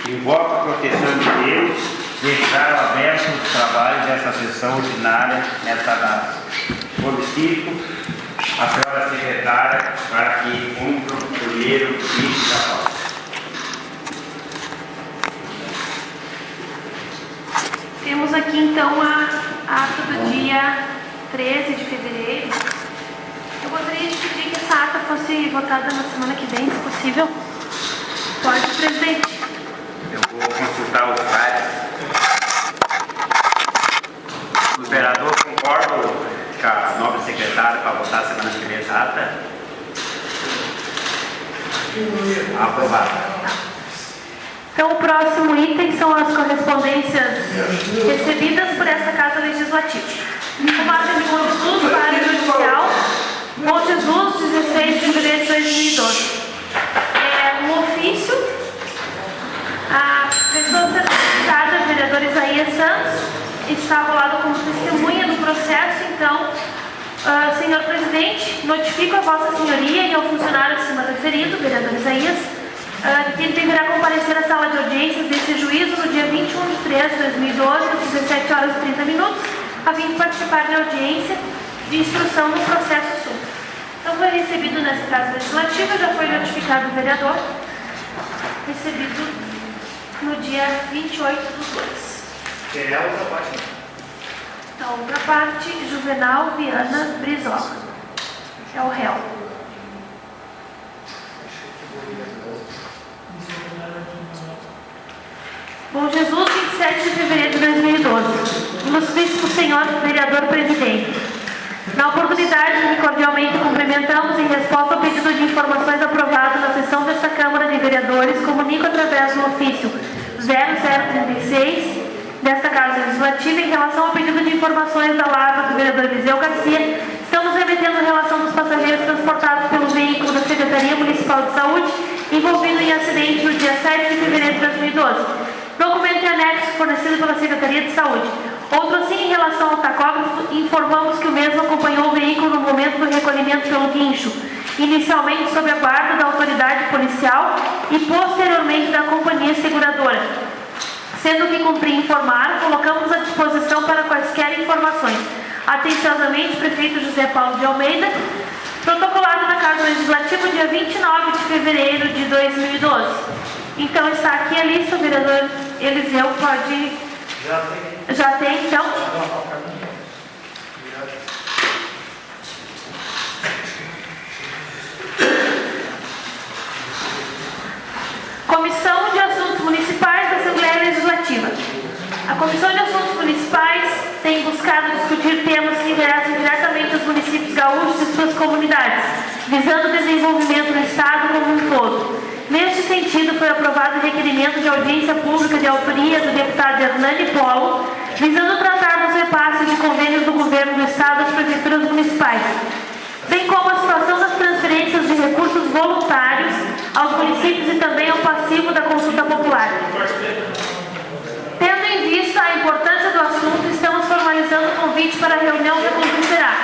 Invoco a proteção de Deus, declaro aberto os trabalhos dessa sessão ordinária nesta data. Solicito a senhora secretária para que cumpra o primeiro item da pauta. Temos aqui então a ata do dia 13 de fevereiro. Eu gostaria de pedir que essa ata fosse votada na semana que vem, se possível. Pode, presidente. Eu vou consultar os pares. O vereador concorda com a nobre secretária para votar a semana que vem essa ata? Aprovado. Então, o próximo item são as correspondências recebidas por esta Casa Legislativa. Combate de Bom Jesus, para área judicial, Bom Jesus, 16 de fevereiro de 2012. Um ofício, a pessoa certificada, o vereador Isaías Santos, está rolado como testemunha do processo. Então, senhor presidente, notifico a vossa senhoria e ao funcionário acima referido, vereador Isaías, que ele deverá comparecer à sala de audiências desse juízo no dia 21 de 3 de 2012, às 17 horas e 30 minutos, a fim de participar de audiência de instrução no processo sul. Então, foi recebido nessa Casa Legislativa, já foi notificado o vereador, recebido no dia 28 do 2. Quem é a outra parte? Então, outra parte, Juvenal Viana Brizola. É o réu. Bom Jesus, 27 de fevereiro de 2012. Ilustríssimo senhor vereador presidente. Na oportunidade que cordialmente cumprimentamos em resposta ao pedido de informações aprovado na sessão desta Câmara de Vereadores, comunico através do ofício 0036 desta Casa Legislativa em relação ao pedido de informações da lavra do vereador Eliseu Garcia. Estamos remetendo a relação dos passageiros transportados pelo veículo da Secretaria Municipal de Saúde envolvido em acidente no dia 7 de fevereiro de 2012. Documento em anexo fornecido pela Secretaria de Saúde. Outro assim, em relação ao tacógrafo, informamos que o mesmo acompanhou o veículo no momento do recolhimento pelo guincho, inicialmente sob a guarda da autoridade policial e posteriormente da companhia seguradora. Sendo que cumprir informar, colocamos à disposição para quaisquer informações. Atenciosamente, prefeito José Paulo de Almeida, protocolado na Casa Legislativa dia 29 de fevereiro de 2012. Então, está aqui a lista, o vereador Eliseu pode... Já tem, então? Comissão de Assuntos Municipais da Assembleia Legislativa. A Comissão de Assuntos Municipais tem buscado discutir temas que interessam diretamente aos municípios gaúchos e suas comunidades, visando o desenvolvimento do Estado como um todo. Neste sentido, foi aprovado o requerimento de audiência pública de autoria do deputado Hernani Polo, visando tratar dos repasses de convênios do governo do Estado às prefeituras municipais, bem como a situação das transferências de recursos voluntários aos municípios e também ao passivo da consulta popular. Tendo em vista a importância do assunto, estamos formalizando o convite para a reunião que acontecerá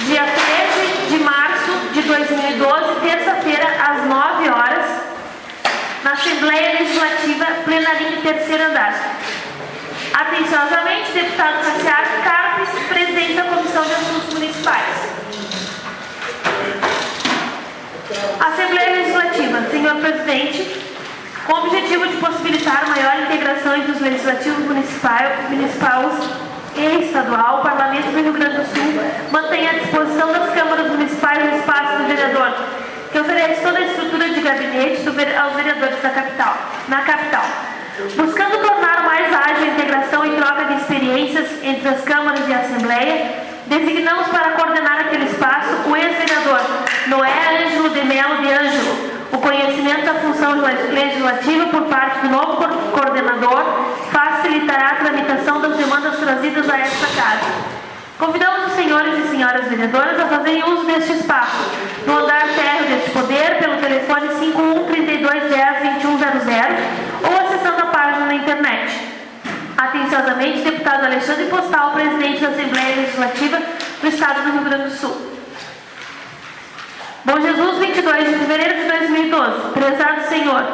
dia 13 de março de 2012, terça-feira, às 9 horas, na Assembleia Legislativa, plenarinho terceiro andar. Atenciosamente, deputado Cassiano Carpes, presidente da Comissão de Assuntos Municipais. Assembleia Legislativa, senhor presidente, com o objetivo de possibilitar maior integração entre os legislativos municipais e estadual, o Parlamento do Rio Grande do Sul mantém à disposição das câmaras municipais o espaço do vereador, que oferece toda a estrutura de gabinete aos vereadores na capital. Buscando tornar mais ágil a integração e troca de experiências entre as câmaras e a Assembleia, designamos para coordenar aquele espaço o ex-vereador Noé Ângelo de Melo de Ângelo. O conhecimento da função legislativa por parte do novo coordenador facilitará a tramitação das demandas trazidas a esta casa. Convidamos os senhores e senhoras vereadoras a fazerem uso deste espaço, no andar térreo deste poder, pelo telefone 51-3210-2100 ou acessando a página na internet. Atenciosamente, deputado Alexandre Postal, presidente da Assembleia Legislativa do Estado do Rio Grande do Sul. Bom Jesus, 22 de fevereiro de 2012. Prezado senhor,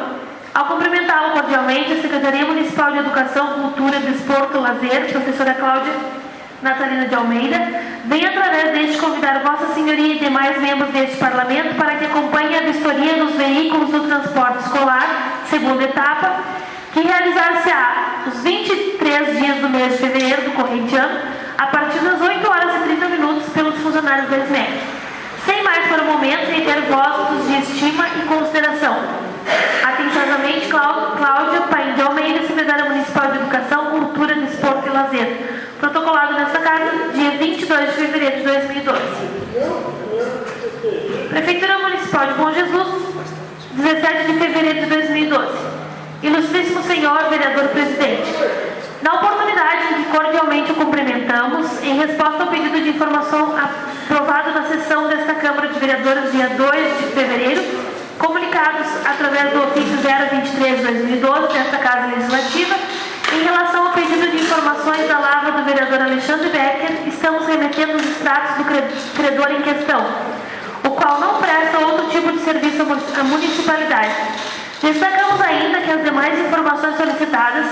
Ao cumprimentá-lo cordialmente, a Secretaria Municipal de Educação, Cultura, Desporto e Lazer, professora Cláudia Natalina de Almeida, vem através deste convidar Vossa Senhoria e demais membros deste Parlamento para que acompanhem a vistoria dos veículos do transporte escolar, segunda etapa, que realizar-se-á os 23 dias do mês de fevereiro do corrente ano, a partir das 8 horas e 30 minutos pelos funcionários da SMEC. Sem mais por um momento, reiter votos de estima e consideração. Atenciosamente, Cláudia Paim de Almeida, Secretária Municipal de Educação, Cultura, Desporto e Lazer. Protocolado nesta casa, dia 22 de fevereiro de 2012. Prefeitura Municipal de Bom Jesus, 17 de fevereiro de 2012. Ilustríssimo Senhor Vereador Presidente, na oportunidade em que cordialmente o cumprimentamos, em resposta ao pedido de informação aprovado na sessão desta Câmara de Vereadores, dia 2 de fevereiro, comunicados através do ofício 023 de 2012 desta Casa Legislativa, em relação ao pedido de informações da lavra do vereador Alexandre Becker, estamos remetendo os extratos do credor em questão, o qual não presta outro tipo de serviço à municipalidade. Destacamos ainda que as demais informações solicitadas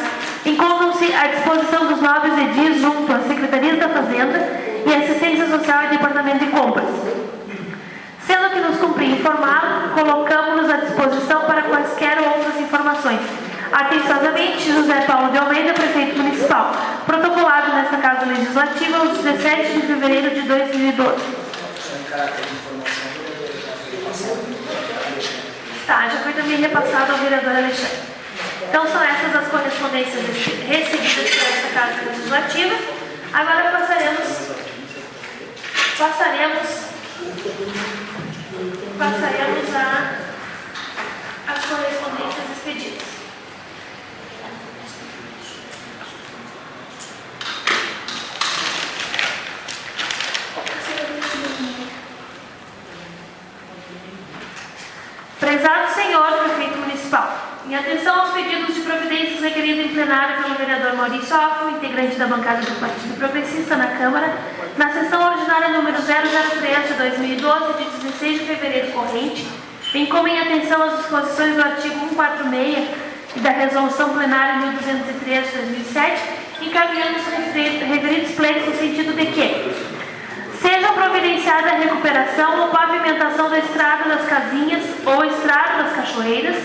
encontram-se à disposição dos nobres edis junto às Secretarias da Fazenda e Assistência Social e Departamento de Compras. Sendo que nos cumprir informar, colocamos-nos à disposição para quaisquer outras informações. Atenciosamente, José Paulo de Almeida, Prefeito Municipal. Protocolado nesta Casa Legislativa, aos 17 de fevereiro de 2012. Tá, já foi também repassado ao vereador Alexandre. Então, são essas as correspondências recebidas por esta Casa Legislativa. Agora passaremos às correspondências expedidas. Prezado Senhor Prefeito Municipal, em atenção aos pedidos de providências requeridos em plenário pelo vereador Maurício Alfa, integrante da bancada do Partido Progressista na Câmara, na sessão ordinária número 003 de 2012, de 16 de fevereiro corrente, bem como em atenção às disposições do artigo 146 e da resolução plenária 1203 de 2007, encaminhamos referidos pleitos no sentido de que seja providenciada a recuperação ou pavimentação da Estrada das Casinhas ou Estrada das Cachoeiras,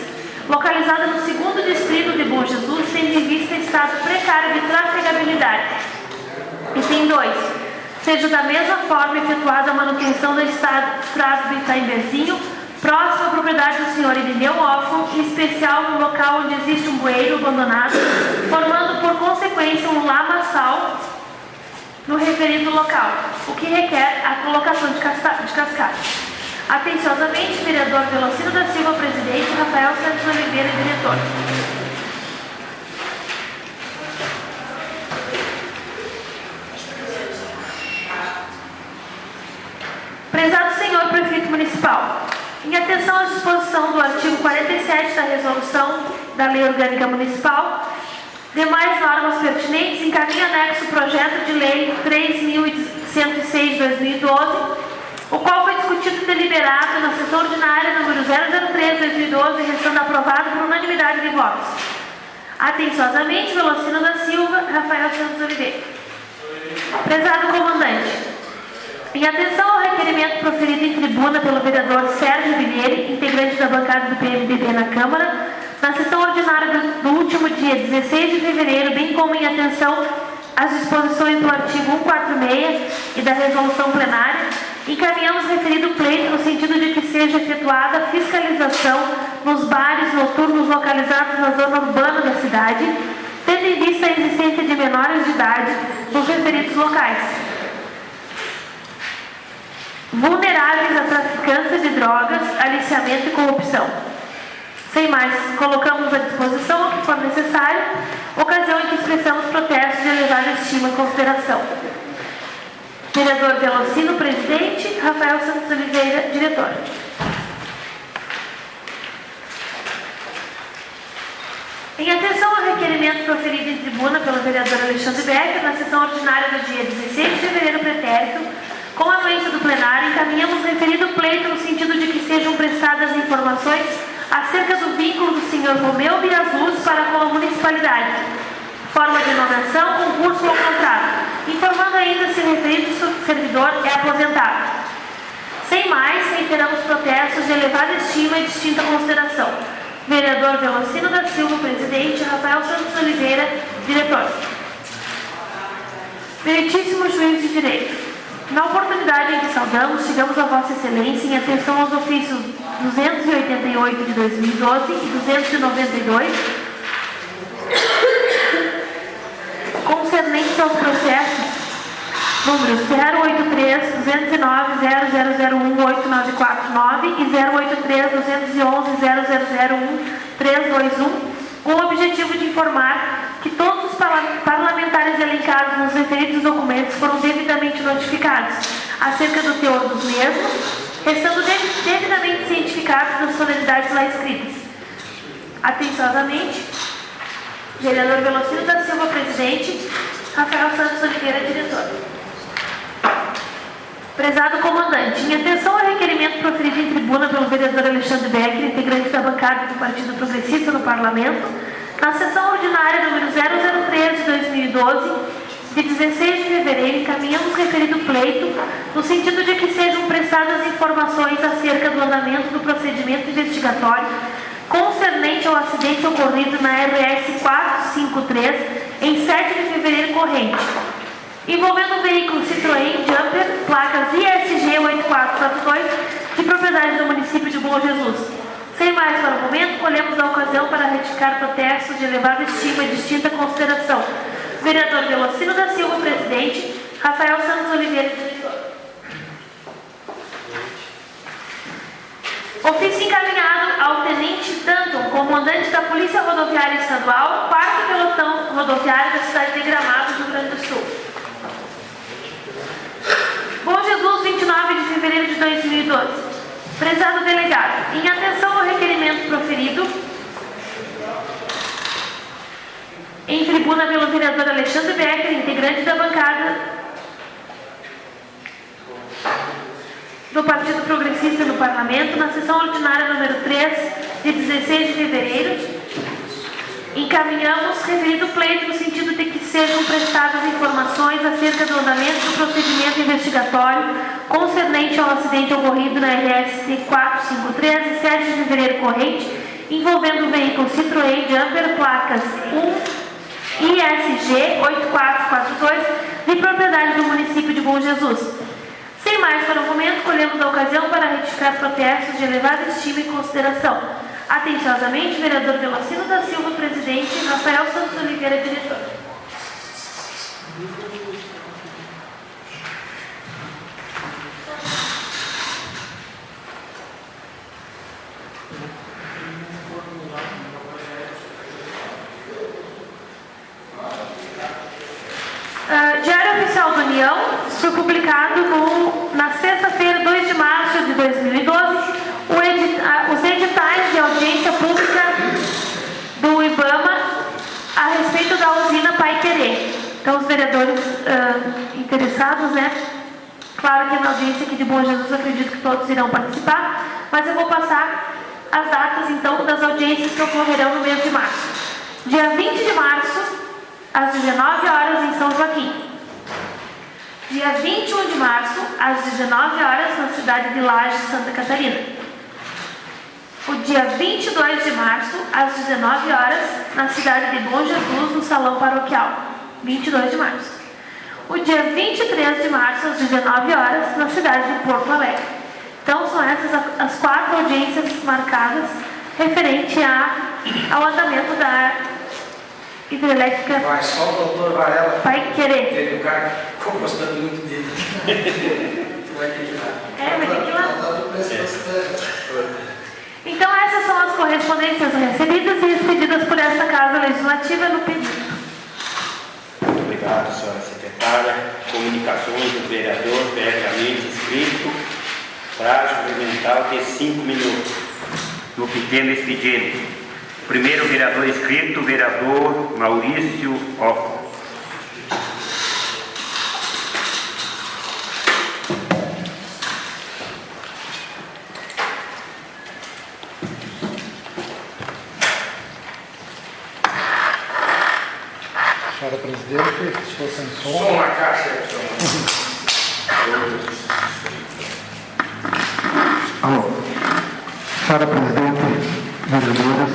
localizada no 2º Distrito de Bom Jesus, tendo em vista estado precário de trafegabilidade. Item 2. Seja da mesma forma efetuada a manutenção da Estrada do Itaimberzinho, próxima à propriedade do senhor Irineu Hoffman, em especial no local onde existe um bueiro abandonado, formando por consequência um lamaçal no referido local, o que requer a colocação de cascatas. Atenciosamente, vereador Velocino da Silva, presidente, Rafael Santos Oliveira, diretor. Prezado senhor Prefeito Municipal, em atenção à disposição do artigo 47 da Resolução da Lei Orgânica Municipal, demais normas pertinentes, encaminha anexo o projeto de lei 3.106 de 2012, o qual foi discutido e deliberado na sessão ordinária número 003 de 2012, restando aprovado por unanimidade de votos. Atenciosamente, Velocino da Silva, Rafael Santos Oliveira. Prezado comandante, em atenção ao requerimento proferido em tribuna pelo vereador Sérgio Villieri, integrante da bancada do PMDB na Câmara, na sessão ordinária do último dia 16 de fevereiro, bem como em atenção às disposições do artigo 146 e da resolução plenária, encaminhamos referido pleito no sentido de que seja efetuada a fiscalização nos bares noturnos localizados na zona urbana da cidade, tendo em vista a existência de menores de idade nos referidos locais, vulneráveis à traficância de drogas, aliciamento e corrupção. Sem mais, colocamos à disposição o que for necessário, ocasião em que expressamos protestos de elevada estima e consideração. Vereador Velocino, presidente, Rafael Santos Oliveira, diretor. Em atenção ao requerimento proferido em tribuna pelo vereador Alexandre Becker, na sessão ordinária do dia 16 de fevereiro pretérito, com a anuência do plenário, encaminhamos referido pleito no sentido de que sejam prestadas informações acerca do vínculo do Sr. Romeu Biazuz para com a municipalidade, forma de nomeação, concurso ou contrato, informando ainda se o referido servidor é aposentado. Sem mais, reiteramos protestos de elevada estima e distinta consideração. Vereador Velocino da Silva, presidente. Rafael Santos Oliveira, diretor. Meritíssimo juiz de direito, na oportunidade em que saudamos, chegamos a Vossa Excelência em atenção aos ofícios 288 de 2012 e 292, concernentes aos processos números 083 209 0001 8949 e 083 211 0001 321, com o objetivo de informar que todos os parlamentares elencados nos referidos documentos foram devidamente notificados acerca do teor dos mesmos, restando devidamente cientificados das solenidades lá escritas. Atenciosamente, vereador Velocino da Silva, presidente. Rafael Santos Oliveira, diretor. Prezado comandante, em atenção ao requerimento proferido em tribuna pelo vereador Alexandre Becker, integrante da bancada do Partido Progressista no Parlamento, na sessão ordinária número 003 de 2012, de 16 de fevereiro, encaminhamos referido pleito no sentido de que sejam prestadas informações acerca do andamento do procedimento investigatório concernente ao acidente ocorrido na RS 453 em 7 de fevereiro corrente, envolvendo um veículo Citroën Jumper, placas ISG 8442, de propriedade do município de Bom Jesus. Sem mais para o momento, colhemos a ocasião para retificar protestos de elevada estima e distinta consideração. Vereador Velocino da Silva, presidente. Rafael Santos Oliveira, diretor. Ofício encaminhado ao Tenente Danton, comandante da Polícia Rodoviária Estadual, 4º Pelotão Rodoviário da cidade de Gramado, Rio Grande do Sul. Bom Jesus, 29 de fevereiro de 2012. Prezado delegado, em atenção ao requerimento proferido em tribuna pelo vereador Alexandre Becker, integrante da bancada do Partido Progressista no Parlamento, na sessão ordinária número 3, de 16 de fevereiro, encaminhamos referido pleito no sentido de que sejam prestadas informações acerca do andamento do procedimento investigatório concernente ao acidente ocorrido na RS 453 em 7 de fevereiro corrente, envolvendo o veículo Citroën Jumper, placas 1 ISG 8442, de propriedade do município de Bom Jesus. Sem mais para o momento, colhemos a ocasião para retificar protestos de elevada estima e consideração. Atenciosamente, vereador Velocino da Silva, presidente. Rafael Santos Oliveira, diretor. Diário Oficial da União foi publicado na sexta-feira, 2 de março de 2012, os editais de audiência pública do IBAMA a respeito da usina Pai Querer. Então, os vereadores interessados, né? Claro que na audiência aqui de Bom Jesus, acredito que todos irão participar, mas eu vou passar as datas, então, das audiências que ocorrerão no mês de março. Dia 20 de março, às 19 horas, em São Joaquim. Dia 21 de março, às 19 horas, na cidade de Lages, Santa Catarina. O dia 22 de março, às 19 horas, na cidade de Bom Jesus, no Salão Paroquial. 22 de março. O dia 23 de março, às 19 horas, na cidade de Porto Alegre. Então, são essas as 4 audiências marcadas referente ao andamento da hidrelétrica. Vai só o doutor Varela. Pai Querer. Teve um cara que ficou gostando muito dele. Vai ter que ir lá. Vai ter que ir lá. Então, essas são as correspondências recebidas e expedidas por esta Casa Legislativa no pedido. Muito obrigado, senhora secretária. Comunicações do vereador previamente inscrito. Prazo regimental de 5 minutos. No pequeno expediente. Primeiro vereador inscrito, vereador Maurício Oco. Senhora Presidente, estou sem som. Som na caixa, Alô. Senhora Presidente, vereadores,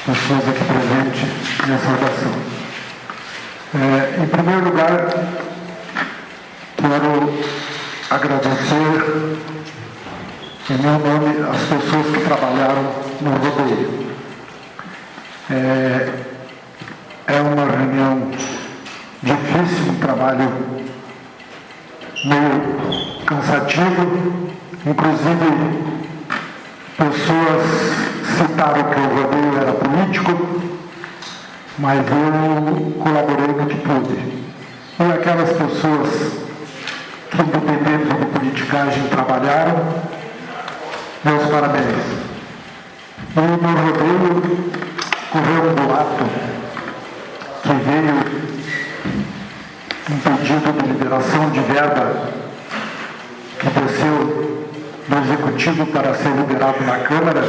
pessoas aqui presentes, minha saudação. Em primeiro lugar, quero agradecer em meu nome as pessoas que trabalharam no rodeio. É uma reunião difícil, um trabalho meio cansativo, inclusive pessoas citaram que o rodeio era político, mas eu colaborei no que pude. E aquelas pessoas que, independente de politicagem, trabalharam, meus parabéns. E no rodeio correu um boato que veio um pedido de liberação de verba que desceu do Executivo para ser liberado na Câmara,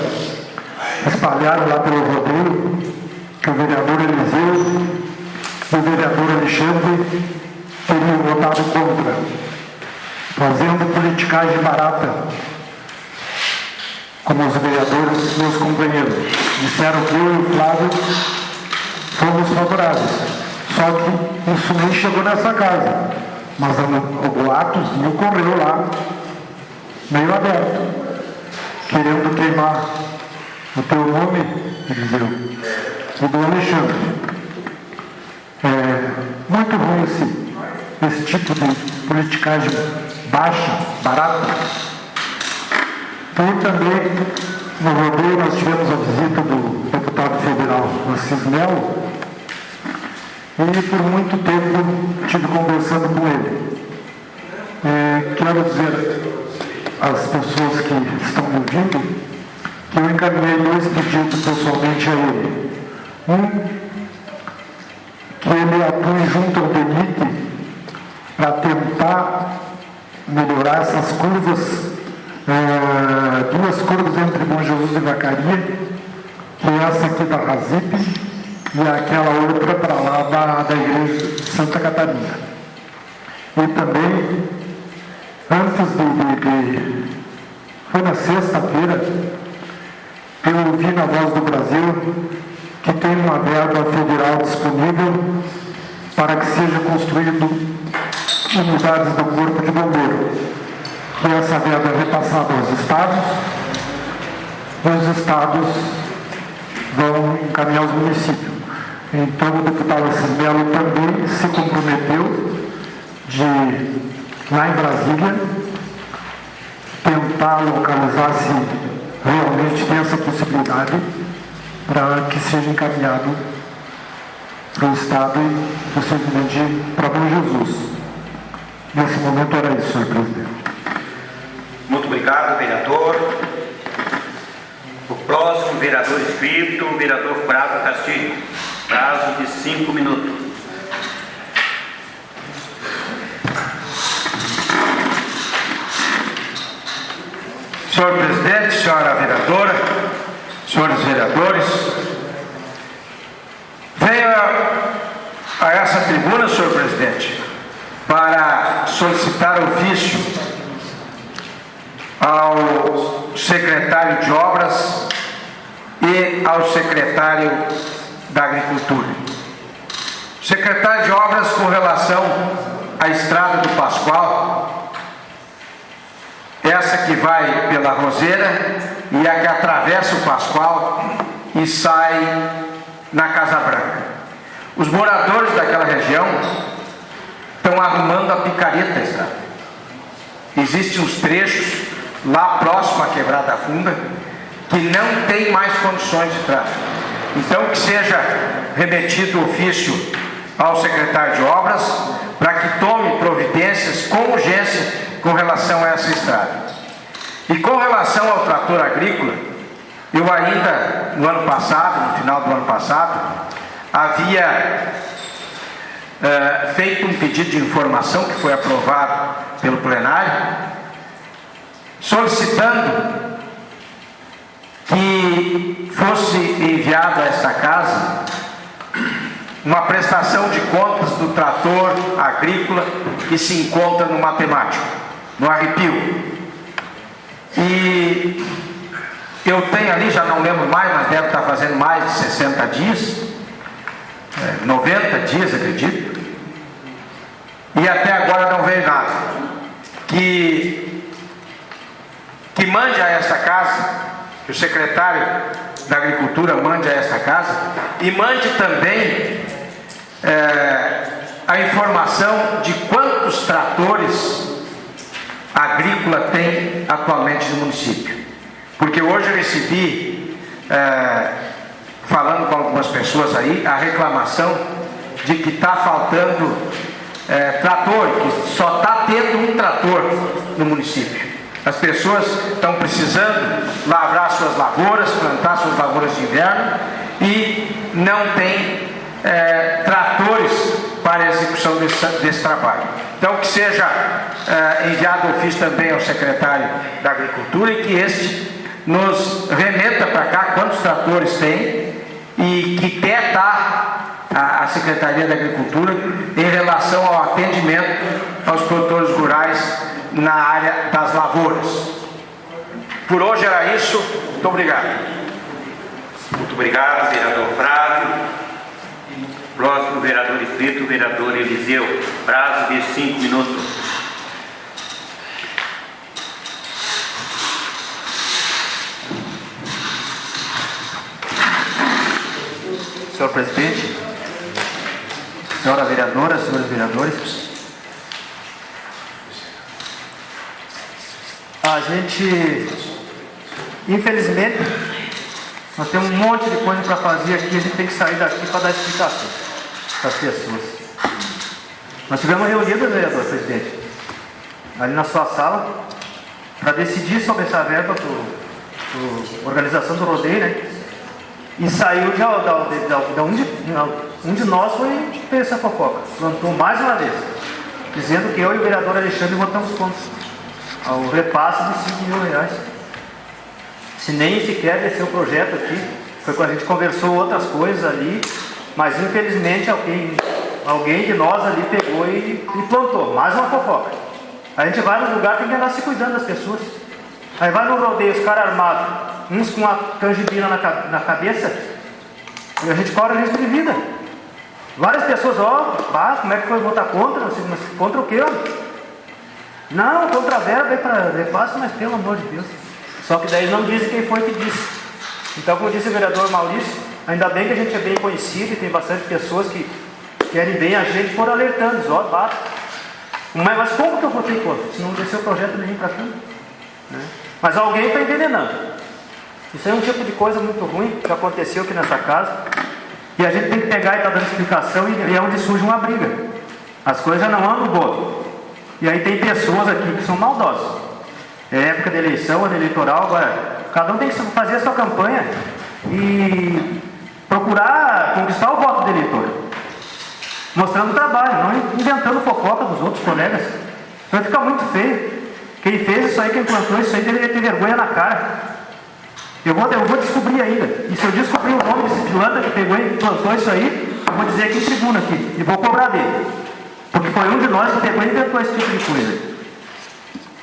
espalharam lá pelo rodeio que o vereador Eliseu e o vereador Alexandre teriam votado contra, fazendo politicagem barata, como os vereadores, meus companheiros. Disseram que eu e o Flávio fomos favoráveis. Só que isso nem chegou nessa casa. Mas o boato me ocorreu lá, meio aberto, querendo queimar o teu nome, Eliseu, o do Alexandre. Muito ruim esse tipo de politicagem baixa, barata. E também, no rodeio, nós tivemos a visita do deputado federal Assis Melo, e por muito tempo estive conversando com ele. Quero dizer às pessoas que estão me ouvindo que eu encaminhei 2 pedidos pessoalmente a ele. Um, que ele atue junto ao DENIT para tentar melhorar essas curvas, 2 curvas entre Bom Jesus e Vacaria, que é essa aqui da Razip e aquela outra para lá da igreja de Santa Catarina. E também, antes foi na sexta-feira, eu ouvi na Voz do Brasil que tem uma verba federal disponível para que seja construído unidades do Corpo de Bombeiro. Que essa verba é repassada aos estados, e os estados vão encaminhar aos municípios. Então o deputado Assis Melo também se comprometeu de, lá em Brasília, tentar localizar se realmente tem essa possibilidade para que seja encaminhado para o estado e possivelmente para Bom Jesus. Nesse momento era isso, senhor presidente. Muito obrigado, vereador. O próximo vereador inscrito, o vereador Flávio Castilho. Prazo de 5 minutos. Senhor presidente, senhora vereadora, senhores vereadores, venho a essa tribuna, senhor presidente, para solicitar ofício ao secretário de Obras e ao secretário da Agricultura. Secretário de Obras com relação à Estrada do Pascoal, essa que vai pela Roseira e a que atravessa o Pascoal e sai na Casa Branca. Os moradores daquela região estão arrumando a picareta da estrada. Existem uns trechos lá próximo à Quebrada Funda que não tem mais condições de tráfego. Então que seja remetido o ofício ao secretário de Obras para que tome providências com urgência com relação a essa estrada. E com relação ao trator agrícola, eu ainda no ano passado, no final do ano passado, havia feito um pedido de informação que foi aprovado pelo plenário, solicitando que fosse enviado a esta casa uma prestação de contas do trator agrícola que se encontra no matemático, no arrepio. E eu tenho ali, já não lembro mais, mas deve estar fazendo mais de 60 dias, 90 dias, acredito, e até agora não veio nada. Que mande a esta casa, que o secretário da Agricultura mande a esta casa, e mande também a informação de quantos tratores agrícola tem atualmente no município. Porque hoje eu recebi, falando com algumas pessoas aí, a reclamação de que está faltando trator, que só está tendo um trator no município. As pessoas estão precisando lavrar suas lavouras, plantar suas lavouras de inverno e não tem tratores para a execução desse trabalho. Então, que seja enviado ofício também ao secretário da Agricultura e que este nos remeta para cá quantos tratores tem e que quer estar a Secretaria da Agricultura em relação ao atendimento aos produtores rurais na área das lavouras. Por hoje era isso. Muito obrigado. Muito obrigado, vereador Flávio. Próximo, vereador inscrito, vereador Eliseu. Prazo de 5 minutos. Senhor presidente, senhora vereadora, senhores vereadores, a gente, infelizmente, nós temos um monte de coisa para fazer aqui, a gente tem que sair daqui para dar explicação para as pessoas. Nós tivemos reunido, vereador presidente, ali na sua sala, para decidir sobre essa verba para organização do rodeio, né? E saiu um de nós fez essa fofoca, plantou mais uma vez, dizendo que eu e o vereador Alexandre votamos contra ao repasse de 5 mil reais. Se nem sequer desceu o projeto aqui, foi quando a gente conversou outras coisas ali, mas infelizmente alguém de nós ali pegou e plantou mais uma fofoca. A gente vai nos lugares, tem que andar se cuidando das pessoas. Aí vai no rodeio, os caras armados, uns com uma tangibina na cabeça, e a gente corre risco de vida. Várias pessoas, como é que foi votar contra? Mas contra o quê? Não, contra a verba aí para repasse, mas pelo amor de Deus. Só que daí não dizem quem foi que disse. Então, como disse o vereador Maurício, ainda bem que a gente é bem conhecido e tem bastante pessoas que querem bem a gente, foram alertando, mas como que eu votei contra? Se não desceu o projeto nenhum para cá, né? Mas alguém está envenenando. Isso é um tipo de coisa muito ruim que aconteceu aqui nessa casa. E a gente tem que pegar e estar dando explicação, e é onde surge uma briga. As coisas já não andam boas. E aí tem pessoas aqui que são maldosas. É época de eleição, ano eleitoral, agora cada um tem que fazer a sua campanha e procurar conquistar o voto do eleitor. Mostrando o trabalho, não inventando fofoca dos outros colegas. Isso vai ficar muito feio. Quem fez isso aí, quem plantou isso aí, deveria ter vergonha na cara. Eu vou descobrir ainda. E se eu descobrir o nome desse pilantra que pegou e plantou isso aí, eu vou dizer aqui em tribuna aqui. E vou cobrar dele. Porque foi um de nós que pegou e inventou esse tipo de coisa.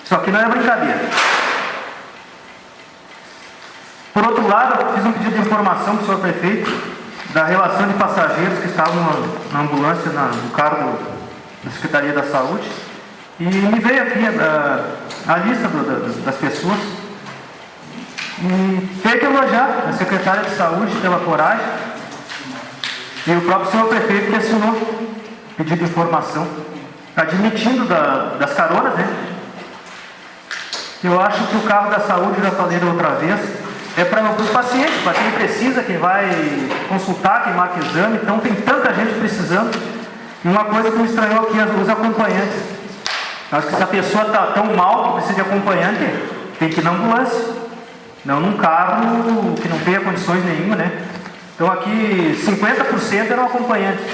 Isso aqui não é brincadeira. Por outro lado, eu fiz um pedido de informação para o senhor prefeito da relação de passageiros que estavam na ambulância, no carro da Secretaria da Saúde. E me veio aqui a lista das pessoas. E tenho que elogiar a secretária de Saúde pela coragem e o próprio senhor prefeito que assinou pedido de informação, admitindo das caronas, né? Eu acho que o carro da saúde, já falei da outra vez, é para os pacientes, para quem precisa, quem vai consultar, quem marca exame. Então tem tanta gente precisando. E uma coisa que me estranhou aqui, os acompanhantes. Acho que se a pessoa está tão mal que precisa de acompanhante, tem que ir na ambulância, não num carro que não tenha condições nenhuma, né? Então aqui 50% eram acompanhantes.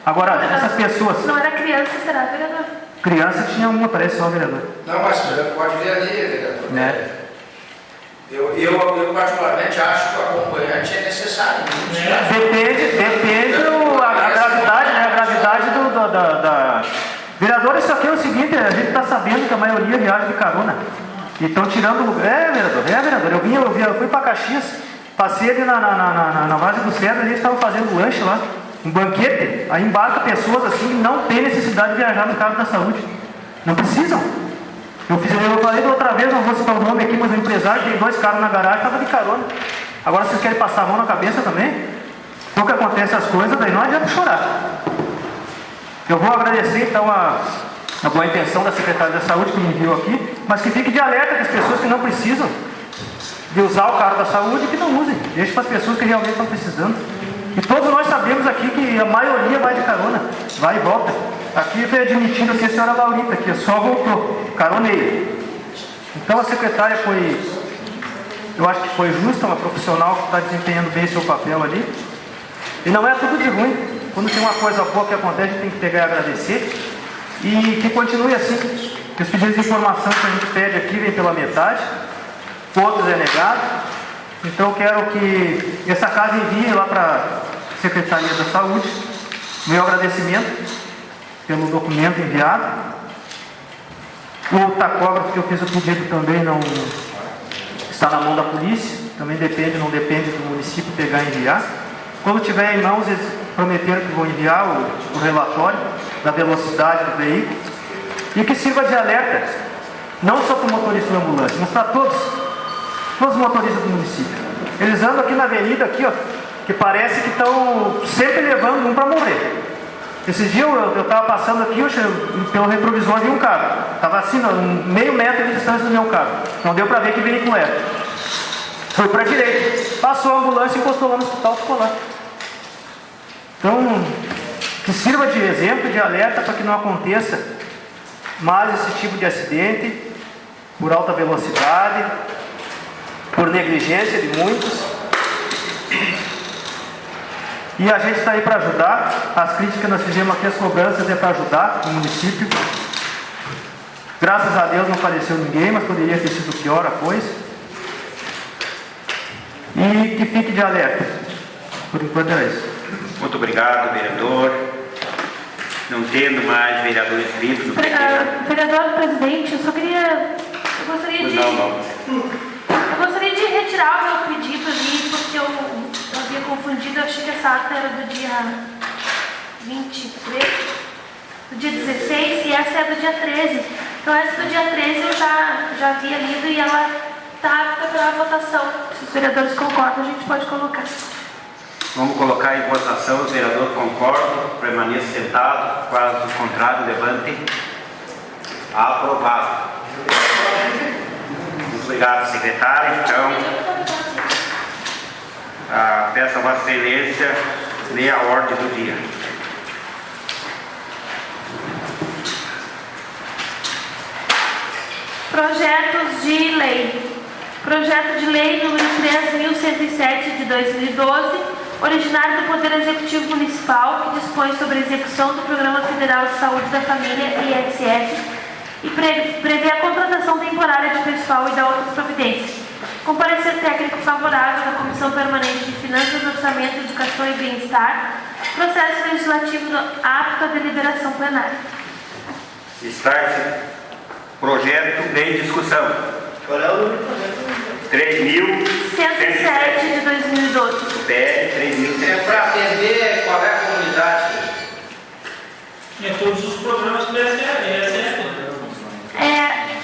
Agora, essas pessoas... Não era criança, será, vereador? Criança tinha uma, parece só, vereador. Não, mas pode ver ali, vereador. Né? Eu particularmente acho que o acompanhante é necessário. Depende a é o seguinte, a gente está sabendo que a maioria viaja de carona. E estão tirando o lugar. vereador. Eu fui para Caxias, passei ali na Vargem do Cedro, eles estavam fazendo lanche lá, um banquete, aí embarca pessoas assim que não tem necessidade de viajar no carro da saúde. Não precisam. Eu falei da outra vez, não vou citar o nome aqui, mas o empresário tem 2 carros na garagem, estava de carona. Agora vocês querem passar a mão na cabeça também? Então que acontece as coisas, daí não adianta chorar. Eu vou agradecer então a boa intenção da Secretaria da Saúde que me enviou aqui, mas que fique de alerta que as pessoas que não precisam de usar o carro da saúde, que não usem. Deixe para as pessoas que realmente estão precisando. E todos nós sabemos aqui que a maioria vai de carona, vai e volta. Aqui foi admitido aqui a senhora Laurita, que só voltou, caroneia. Então a secretária eu acho que foi justa, uma profissional que está desempenhando bem seu papel ali. E não é tudo de ruim. Quando tem uma coisa boa que acontece, a gente tem que pegar e agradecer. E que continue assim. Que os pedidos de informação que a gente pede aqui vem pela metade, outros é negado. Então eu quero que essa casa envie lá para a Secretaria da Saúde meu agradecimento pelo documento enviado. O tacógrafo que eu fiz o pedido também não está na mão da polícia, também não depende do município pegar e enviar. Quando tiver em mãos, eles prometeram que vão enviar o relatório da velocidade do veículo e que sirva de alerta, não só para o motorista da ambulância, mas para todos os motoristas do município. Eles andam aqui na avenida, aqui, ó, que parece que estão sempre levando um para morrer. Esses dias eu estava passando aqui, pelo retrovisor vi um carro. Estava assim, meio metro de distância do meu carro. Não deu para ver que veículo era. Foi para a direita. Passou a ambulância, encostou lá no hospital, ficou lá. Então, que sirva de exemplo, de alerta para que não aconteça mais esse tipo de acidente por alta velocidade, por negligência de muitos. E a gente está aí para ajudar. As críticas que nós fizemos aqui, as cobranças é para ajudar o município. Graças a Deus não faleceu ninguém, mas poderia ter sido pior a coisa. E que fique de alerta. Por enquanto é isso. Muito obrigado, vereador. Não tendo mais vereadores vivos no Vereador presidente, eu gostaria de retirar o meu pedido ali, porque eu havia confundido, eu achei que essa ata era do dia 23, do dia 16, e essa é do dia 13. Então essa do dia 13 eu já havia lido e ela está apta para votação. Se os vereadores concordam, a gente pode colocar. Vamos colocar em votação. Os vereadores concordam, permaneçam sentados. Caso contrário, levantem. Aprovado. Muito obrigado, secretário. Então, peço a Vossa Excelência ler a ordem do dia. Projetos de lei. Projeto de lei número 3.107 de 2012, originário do Poder Executivo Municipal, que dispõe sobre a execução do Programa Federal de Saúde da Família, ISF, e prevê a contratação temporária de pessoal e da outras providências. Com parecer técnico favorável da Comissão Permanente de Finanças, Orçamento, Educação e Bem-Estar, processo legislativo apto à deliberação plenária. Está-se projeto em discussão. Qual é o número do projeto? 3.107 de 2012. PL 3.107. É para atender qual é a comunidade? É todos os programas do ESF.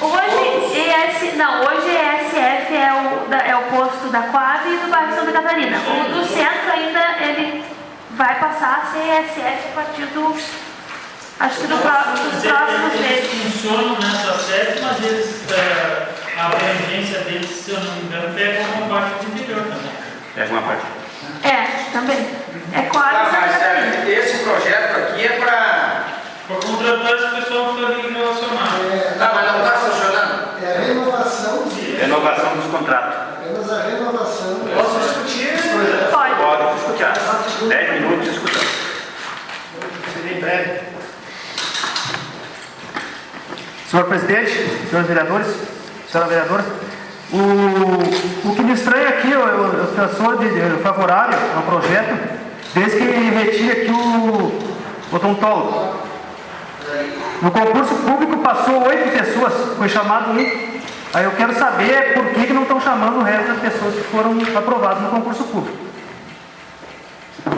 Hoje ESF é o posto da Coab e do bairro Santa Catarina. O do centro ainda ele vai passar a ser ESF a partir dos próximos meses. Funcionam nessa sede, mas eles, a abrangência deles, se eu não me engano, pega uma parte do interior também. Pega uma parte. Também. É Coab e Santa Catarina. Esse projeto aqui é para contratar esse pessoal que está ali relacionado. mas não está funcionando? É a renovação de... Renovação dos contratos. Apenas a renovação. Posso discutir? Pode. Pode escutar. 10 minutos escutando. Seria em breve. Senhor presidente, senhores vereadores, senhora vereadora, o que me estranha aqui, eu sou favorável ao projeto, desde que retire aqui o odontólogo. No concurso público passou 8 pessoas, foi chamado 1. Aí eu quero saber por que não estão chamando o resto das pessoas que foram aprovadas no concurso público.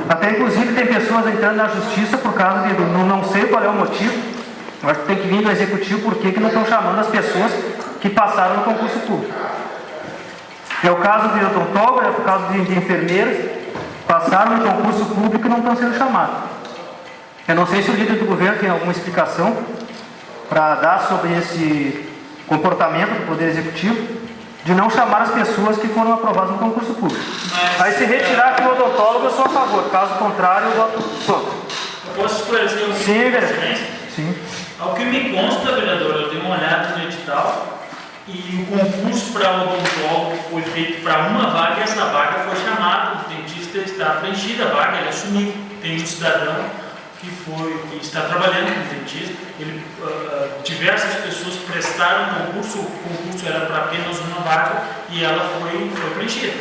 Até inclusive tem pessoas entrando na justiça por causa de não sei qual é o motivo. Eu acho que tem que vir do executivo por que não estão chamando as pessoas que passaram no concurso público. É o caso de odontólogo, é o caso de enfermeiros, passaram no concurso público e não estão sendo chamados. Eu não sei se o líder do governo tem alguma explicação para dar sobre esse comportamento do Poder Executivo de não chamar as pessoas que foram aprovadas no concurso público. Aí se retirar aqui o odontólogo, eu sou a favor. Caso contrário, eu voto contra. Eu posso esclarecer um Sim, vereador. Sim. Ao que me consta, vereador, eu dei uma olhada no edital e o concurso para odontólogo foi feito para uma vaga e essa vaga foi chamada. O dentista está preenchida a vaga, ele assumiu. Tem um cidadão que está trabalhando como dentista. Diversas pessoas prestaram o concurso era para apenas uma vaga e ela foi preenchida.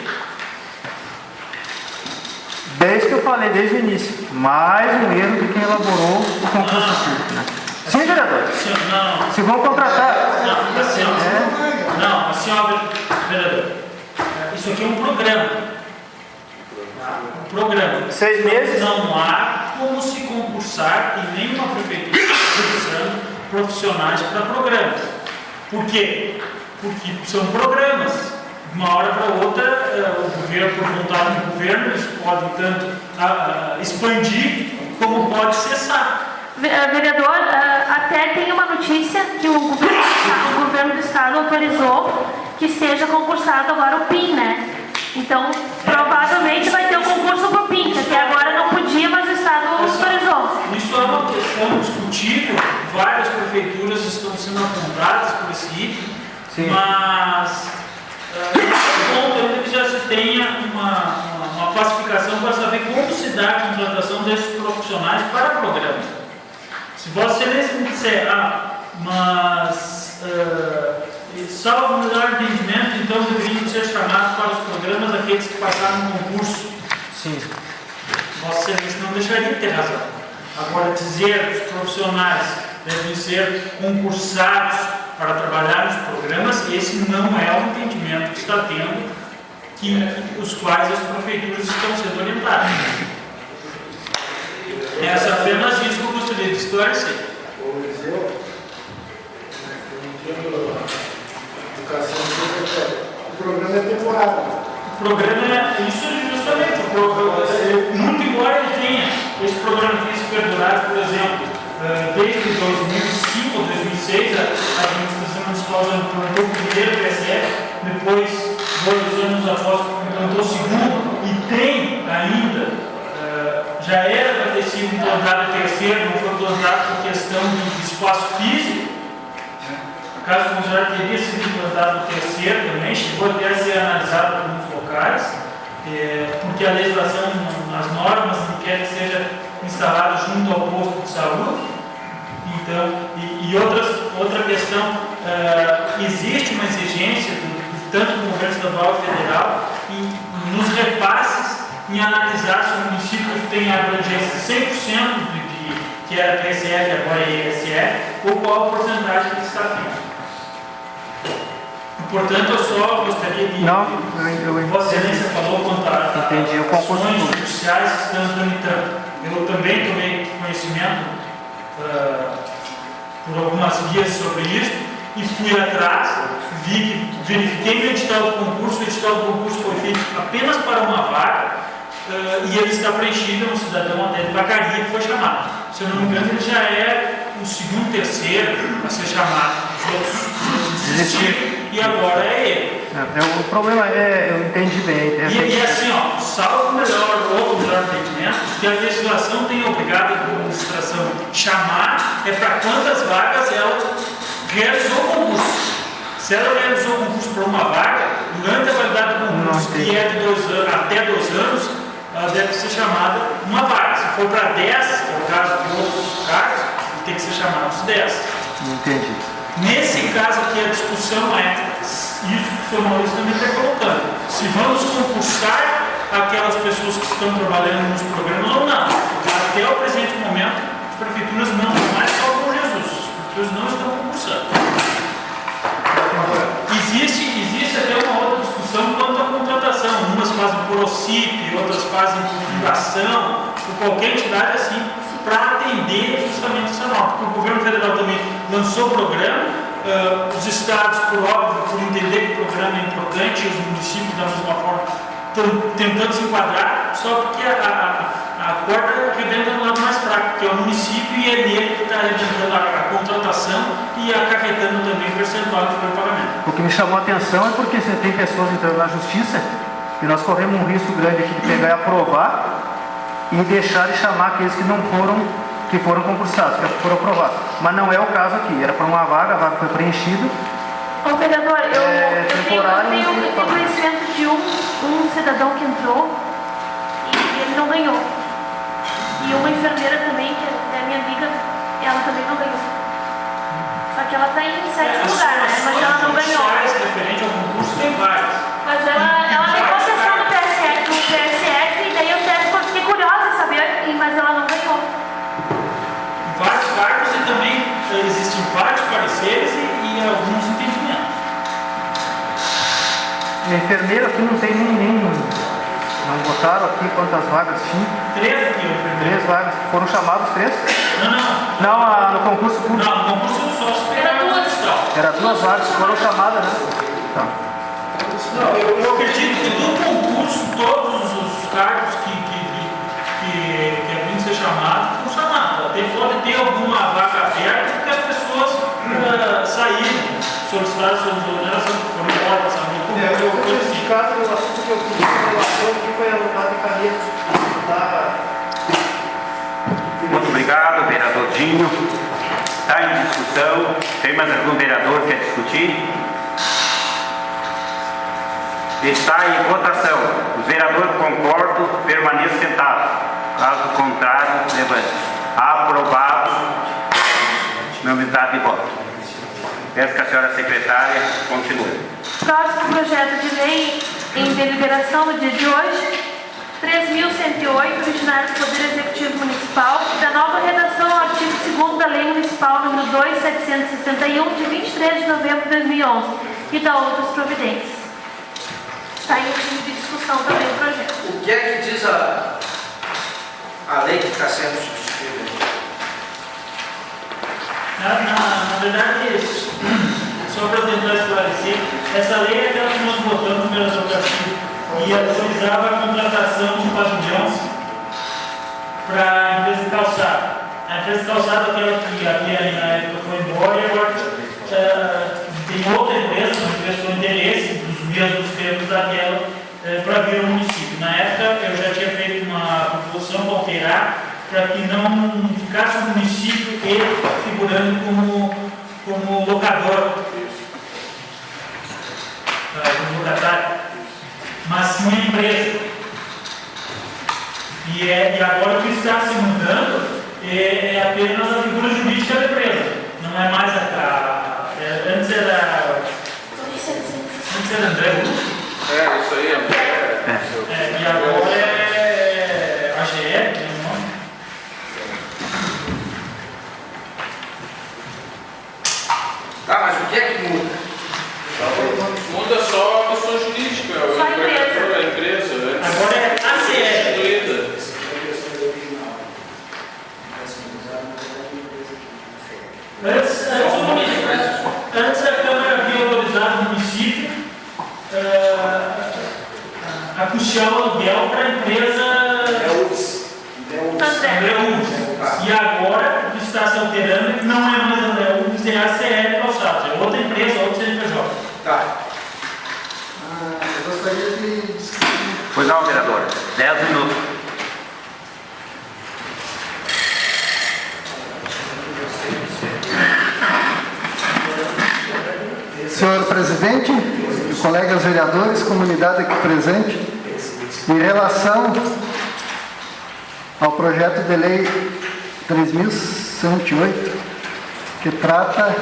Desde que eu falei desde o início, mais um erro de quem elaborou o concurso público, né? Sim, vereador. Não. Se vão contratar. Vereador, isso aqui é um programa. Um programa. 6 meses? Não há como se concursar em nenhuma prefeitura utilizando profissionais para programas. Por quê? Porque são programas. De uma hora para outra, o governo, por vontade do governo, eles podem tanto expandir como pode cessar. Vereador, até tem uma notícia que o governo do estado autorizou que seja concursado agora o PIN, né? Então, provavelmente vai ter um concurso para o PIN, que até agora não podia, mas o estado autorizou. Isso é uma questão discutível, várias prefeituras estão sendo apontadas por esse item, mas nesse ponto ainda que já se tenha uma classificação para saber como se dá a contratação desses profissionais para programas. Se Vossa Excelência me disser, salvo o melhor entendimento, então deveriam ser chamados para os programas aqueles que passaram no concurso. Sim. Vossa Excelência não deixaria de ter razão. Agora, dizer que os profissionais devem ser concursados para trabalhar nos programas, esse não é o entendimento que está tendo, os quais as prefeituras estão sendo orientadas. É apenas isso que eu gostaria de esclarecer. O programa é temporário. O programa é isso justamente. O programa, muito embora ele tenha, esse programa tem se perdurado, por exemplo, desde 2005 ou 2006, a administração municipal já implantou o primeiro PSF, depois, 2 anos após, implantou o segundo, e tem ainda. Já era para ter sido implantado o terceiro, não foi implantado por questão de espaço físico. Caso contrário, teria sido implantado o terceiro também, chegou até a ser analisado por alguns locais, porque a legislação, as normas, não quer que seja instalado junto ao posto de saúde. Então, outra questão, existe uma exigência, tanto do governo estadual e federal, e nos repasses, em analisar se o município tem a abrangência 100% que era PSF, agora é ISF, ou qual a porcentagem que está feita. Portanto, eu só gostaria de... Vossa Excelência falou contra ações judiciais que estão tramitando. Eu também tomei conhecimento por algumas vias sobre isso e fui atrás, verifiquei no edital do concurso. O edital do concurso foi feito apenas para uma vaga, e ele está preenchido, um cidadão até de Vacaria que foi chamado. Se eu não me engano, ele já é o segundo, terceiro a ser chamado. Os outros desistiram e agora é ele. O problema eu entendi bem. E assim, salvo o melhor entendimento, que a legislação tem obrigado a administração chamar para quantas vagas ela realizou o concurso. Se ela realizou o concurso por uma vaga, durante a validade do concurso, que é de 2 anos, até 2 anos, ela deve ser chamada uma vaga. Se for para 10, que é o caso de outros cargos, tem que ser chamado os 10. Entendi. Nesse caso aqui, a discussão é isso que o senhor Maurício também está colocando. Se vamos concursar aquelas pessoas que estão trabalhando nos programas ou não. Até o presente momento, as prefeituras não mais salvam Jesus. Os pessoas não estão concursando. Existe até uma outra discussão quanto à contratação. Umas fazem por OCIP, outras fazem por fundação, por qualquer entidade assim, para atender justamente essa norma. Porque o governo federal também lançou o programa, os estados, por óbvio, por entender que o programa é importante, os municípios, da mesma forma, estão tentando se enquadrar, só porque a corda arrebenta no lado mais fraco, que é o município, e é nele que está arrebentando a contratação e acarretando também o percentual de pagamento. O que me chamou a atenção é porque você tem pessoas entrando na justiça e nós corremos um risco grande aqui de pegar e aprovar e deixar de chamar aqueles que foram concursados, que foram aprovados. Mas não é o caso aqui, era para uma vaga, a vaga foi preenchida. Ô vereador, eu tenho conhecimento de um cidadão que entrou e ele não ganhou. E uma enfermeira também, que é minha amiga, ela também não ganhou. Só que ela está em 7º lugar, né? Mas ela não ganhou. Referente ao concurso tem vários. Mas ela levou a sessão do PSF e daí eu até fiquei curiosa em saber, mas ela não ganhou. Vários cargos e também existem vários pareceres e alguns entendimentos. A enfermeira aqui não tem nenhum. Não botaram aqui quantas vagas tinha? 3 aqui, enfermeira. 3 vagas. Foram chamados 3? Não. No concurso público. Não, no concurso só superior. Era 2 vagas, foram chamadas, né? Tá. Não, eu acredito que do concurso todos os cargos que devem ser chamados foram chamados. Pode ter alguma vaga aberta porque as pessoas saíram, solicitaram suas exonerações, foram embora, sabe? Eu fui criticado no assunto que eu fiz em relação ao que foi anotado em canetas. Muito obrigado, vereador Dinho. Está em discussão. Tem mais algum vereador que quer discutir? Está em votação. Os vereadores concordam, permaneçam sentados. Caso contrário, levante. Aprovado. Unanimidade de voto. Peço que a senhora secretária continue. Próximo projeto de lei em deliberação no dia de hoje, 3.108, originário do Poder Executivo Municipal, da nova redação ao artigo 2º da Lei Municipal número 2.761, de 23 de novembro de 2011, e da outras providências. Está em regime de discussão também o projeto. O que é que diz a lei que está sendo substituída? Na verdade, só para tentar esclarecer, essa lei é aquela que nós votamos pela Educação e autorizava a contratação de pavilhões para a empresa de calçado. A empresa de calçado, aquela que havia na época, foi embora e agora tem outra empresa que prestou interesse dos mesmos termos daquela para vir ao município. Na época, eu já tinha feito uma proposição para alterar para que não ficasse o município figurando como locador, como locatário, mas sim a empresa. E agora o que está se mudando é apenas a figura jurídica da empresa, não é mais antes era André Lúcio. Isso aí, André. E agora é AGE, tem o nome. Tá, mas o que é que muda? Muda só a pessoa jurídica, Só a empresa. a empresa. Agora é ACE. Antes a Câmara havia autorizado o município a custear o aluguel para a empresa André Uves. E agora o que está se alterando não é mais André Uves, é a ACE Calçados, é outra empresa, outro CNPJ. Tá. Eu gostaria de discutir. Pois não, vereador. 10 minutos. Senhor presidente, colegas vereadores, comunidade aqui presente, em relação ao projeto de lei 3.108, que trata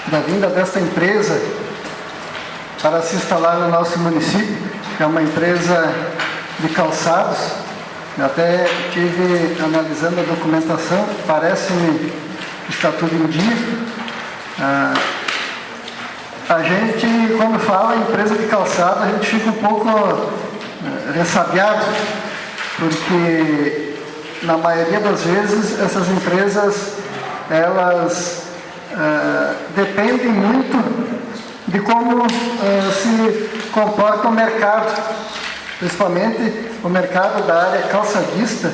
da vinda desta empresa para se instalar no nosso município, que é uma empresa de calçados, Eu até estive analisando a documentação, parece-me que está tudo em dia. A gente, quando fala em empresa de calçado, a gente fica um pouco ressabiado, porque na maioria das vezes essas empresas, elas dependem muito de como se comporta o mercado, principalmente o mercado da área calçadista,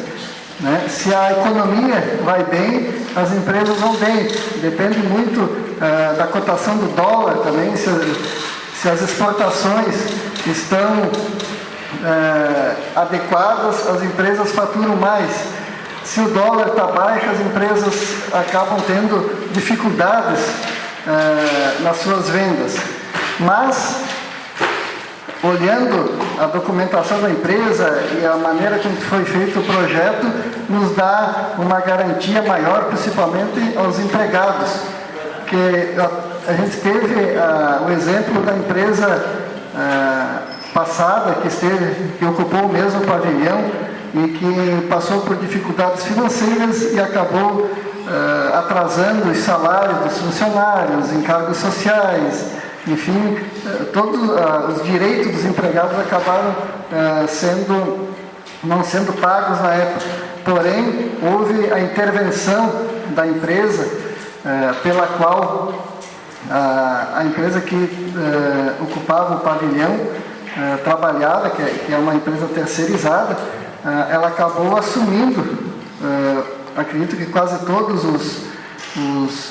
né? Se a economia vai bem, as empresas vão bem. Depende muito da cotação do dólar também, se as exportações estão adequadas, as empresas faturam mais. Se o dólar está baixo, as empresas acabam tendo dificuldades nas suas vendas. Mas, olhando a documentação da empresa e a maneira como foi feito o projeto, nos dá uma garantia maior, principalmente aos empregados. Que a gente teve o exemplo da empresa passada, que ocupou o mesmo pavilhão e que passou por dificuldades financeiras e acabou atrasando os salários dos funcionários, encargos sociais, enfim, todos os direitos dos empregados acabaram não sendo pagos na época. Porém, houve a intervenção da empresa, pela qual a empresa que ocupava o pavilhão trabalhada, que é uma empresa terceirizada, ela acabou assumindo, acredito que quase todos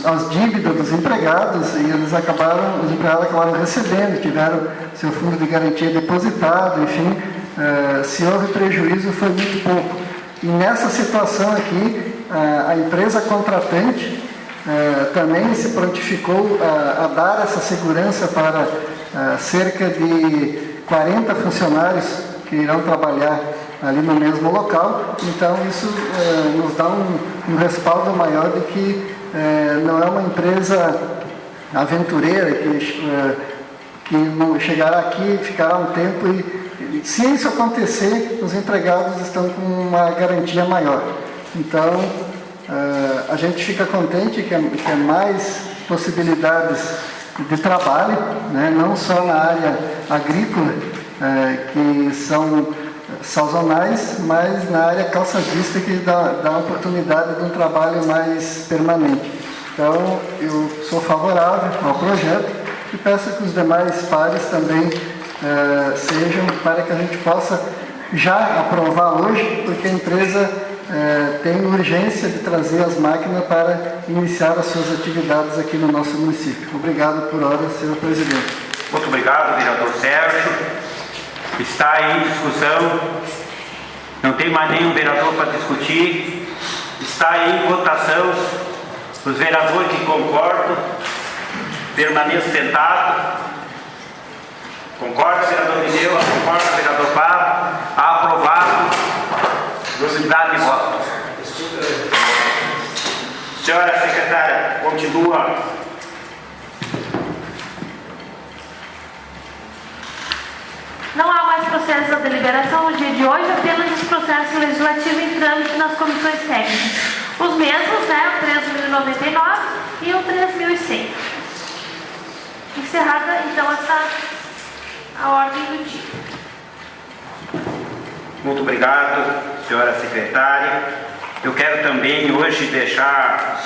as dívidas dos empregados, e os empregados acabaram recebendo, tiveram seu fundo de garantia depositado, enfim, se houve prejuízo foi muito pouco. E nessa situação aqui, a empresa contratante também se prontificou a dar essa segurança para cerca de 40 funcionários que irão trabalhar ali no mesmo local. Então isso nos dá um respaldo maior de que não é uma empresa aventureira que não chegará aqui, ficará um tempo e se isso acontecer, os empregados estão com uma garantia maior. Então a gente fica contente que é mais possibilidades de trabalho, né? Não só na área agrícola, que são sazonais, mas na área calçadista, que dá a oportunidade de um trabalho mais permanente. Então, eu sou favorável ao projeto e peço que os demais pares também sejam, para que a gente possa já aprovar hoje, porque a empresa tem urgência de trazer as máquinas para iniciar as suas atividades aqui no nosso município. Obrigado por hora, senhor presidente. Muito obrigado, vereador Sérgio. Está em discussão, não tem mais nenhum vereador para discutir, está em votação. Os vereadores que concordam, permaneçam sentados. Concorda, vereador Mineu? Concorda, vereador Pablo? Aprovado. Unidade de voto. Senhora secretária, continua. Não há mais processos da deliberação no dia de hoje, apenas os processos legislativos em trâmite nas comissões técnicas. Os mesmos, né, o 3.099 e o 3.100. Encerrada, então, a ordem do dia. Muito obrigado, senhora secretária. Eu quero também hoje deixar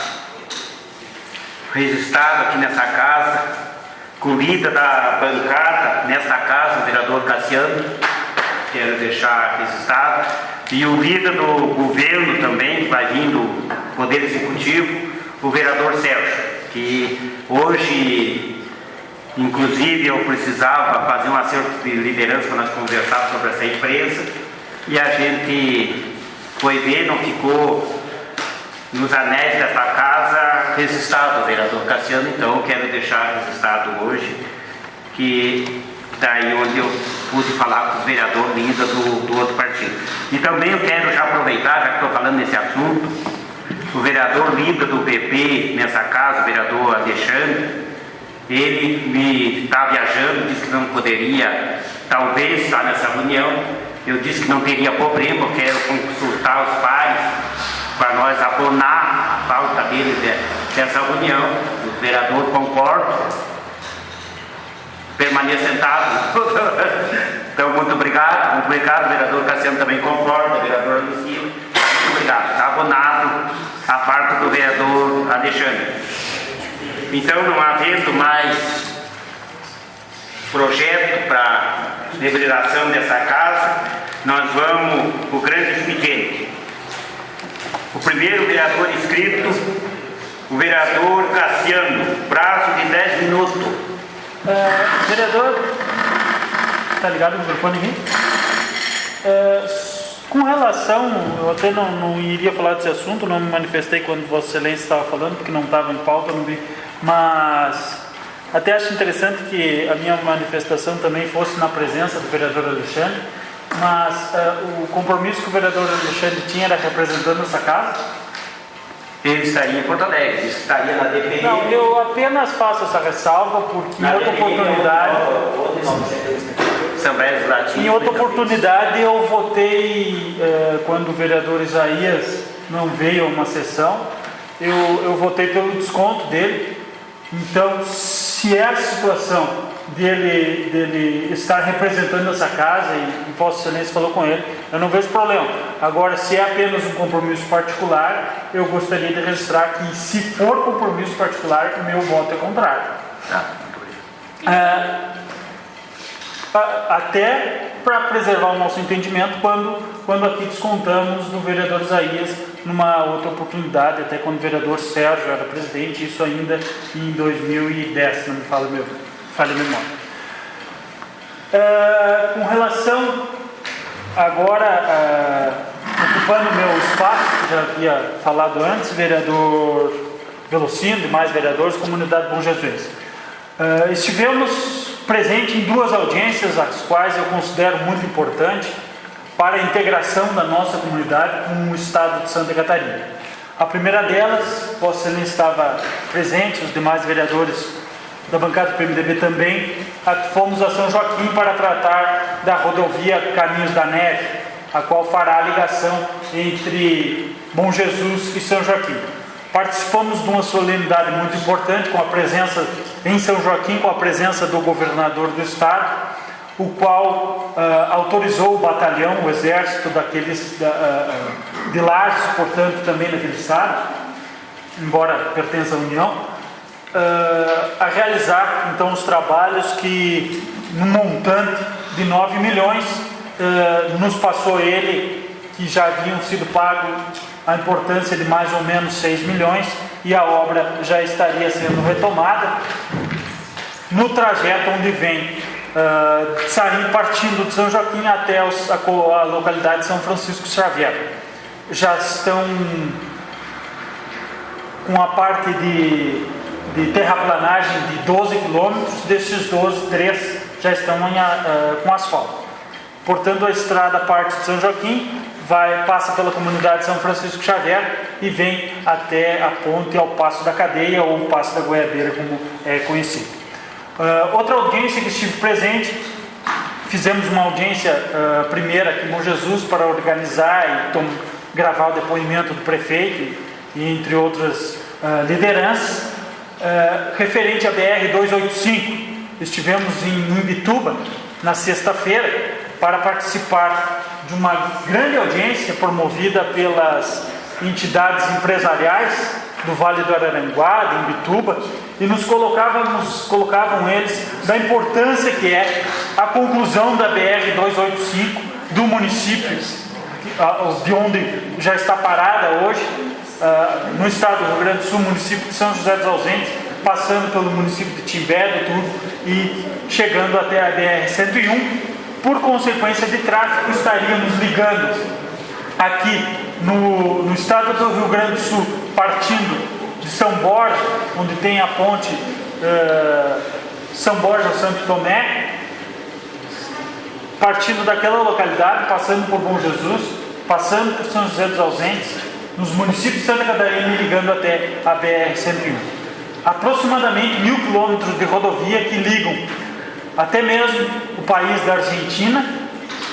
registrado aqui nessa casa, com o líder da bancada nesta casa, o vereador Cassiano, quero deixar registrado, e o líder do governo também, que vai vir do Poder Executivo, o vereador Sérgio, que hoje, inclusive, eu precisava fazer um acerto de liderança para nós conversarmos sobre essa empresa, e a gente foi ver, não ficou nos anéis dessa casa registrado o vereador Cassiano, então eu quero deixar registrado hoje, que daí onde eu pude falar com o vereador líder do outro partido. E também eu quero já aproveitar, já que estou falando nesse assunto, o vereador líder do PP nessa casa, o vereador Alexandre, ele me está viajando, disse que não poderia talvez estar nessa reunião, eu disse que não teria problema, eu quero consultar os pares para nós abonar a pauta deles dessa reunião. O vereador concorda, permaneça sentado. Então, muito obrigado, o vereador Cassiano também concorda, o vereador Lucila, muito obrigado. Está abonado a parte do vereador Alexandre. Então, não havendo mais projeto para liberação dessa casa, nós vamos para o grande expediente. O primeiro vereador inscrito, o vereador Cassiano, prazo de 10 minutos. Vereador, está ligado o microfone aqui? Com relação, eu até não iria falar desse assunto, não me manifestei quando Vossa Excelência estava falando, porque não estava em pauta, não vi, mas até acho interessante que a minha manifestação também fosse na presença do vereador Alexandre, mas o compromisso que o vereador Alexandre tinha era representando essa casa. Ele estaria em Porto Alegre, estaria na DPI. Não, eu apenas faço essa ressalva porque em outra oportunidade, em outra oportunidade eu votei, quando o vereador Isaías não veio a uma sessão, eu votei pelo desconto dele. Então, se é a situação dele estar representando essa casa, e Vossa Excelência falou com ele, eu não vejo problema. Agora, se é apenas um compromisso particular, eu gostaria de registrar que, se for compromisso particular, o meu voto é contrário. Até para preservar o nosso entendimento quando aqui descontamos do vereador Isaías numa outra oportunidade, até quando o vereador Sérgio era presidente, isso ainda em 2010, não me falha a memória. Com relação agora, ocupando o meu espaço, que já havia falado antes, vereador Velocino e demais vereadores, comunidade Bom Jesus. Estivemos presentes em 2 audiências, as quais eu considero muito importante para a integração da nossa comunidade com o estado de Santa Catarina. A primeira delas, Vossa Excelência estava presente, os demais vereadores da bancada do PMDB também, fomos a São Joaquim para tratar da rodovia Caminhos da Neve, a qual fará a ligação entre Bom Jesus e São Joaquim. Participamos de uma solenidade muito importante com a presença em São Joaquim, com a presença do governador do estado, o qual autorizou o batalhão, o exército de Lages, portanto também naquele estado, embora pertença à União, a realizar então os trabalhos que, no montante de 9 milhões, nos passou ele, que já haviam sido pagos a importância de mais ou menos 6 milhões, e a obra já estaria sendo retomada no trajeto onde vem partindo de São Joaquim até a localidade de São Francisco Xavier. Já estão com a parte de terraplanagem de 12 quilômetros, desses 12, 3 já estão com asfalto. Portanto, a estrada parte de São Joaquim, passa pela comunidade de São Francisco Xavier e vem até a ponte ao Passo da Cadeia, ou Passo da Goiabeira, como é conhecido. Outra audiência que estive presente, fizemos uma audiência primeira aqui em Bom Jesus para organizar e gravar o depoimento do prefeito, e entre outras lideranças, referente à BR-285. Estivemos em Imbituba na sexta-feira para participar de uma grande audiência promovida pelas entidades empresariais do Vale do Araranguá, de Imbituba, e nos colocavam eles da importância que é a conclusão da BR-285 do município, de onde já está parada hoje, no estado do Rio Grande do Sul, município de São José dos Ausentes, passando pelo município de Timbé, e chegando até a BR-101. Por consequência de tráfego, estaríamos ligando aqui no estado do Rio Grande do Sul, partindo de São Borja, onde tem a ponte São Borja Santo Tomé, partindo daquela localidade, passando por Bom Jesus, passando por São José dos Ausentes, nos municípios de Santa Catarina e ligando até a BR-101. Aproximadamente 1.000 quilômetros de rodovia que ligam até mesmo o país da Argentina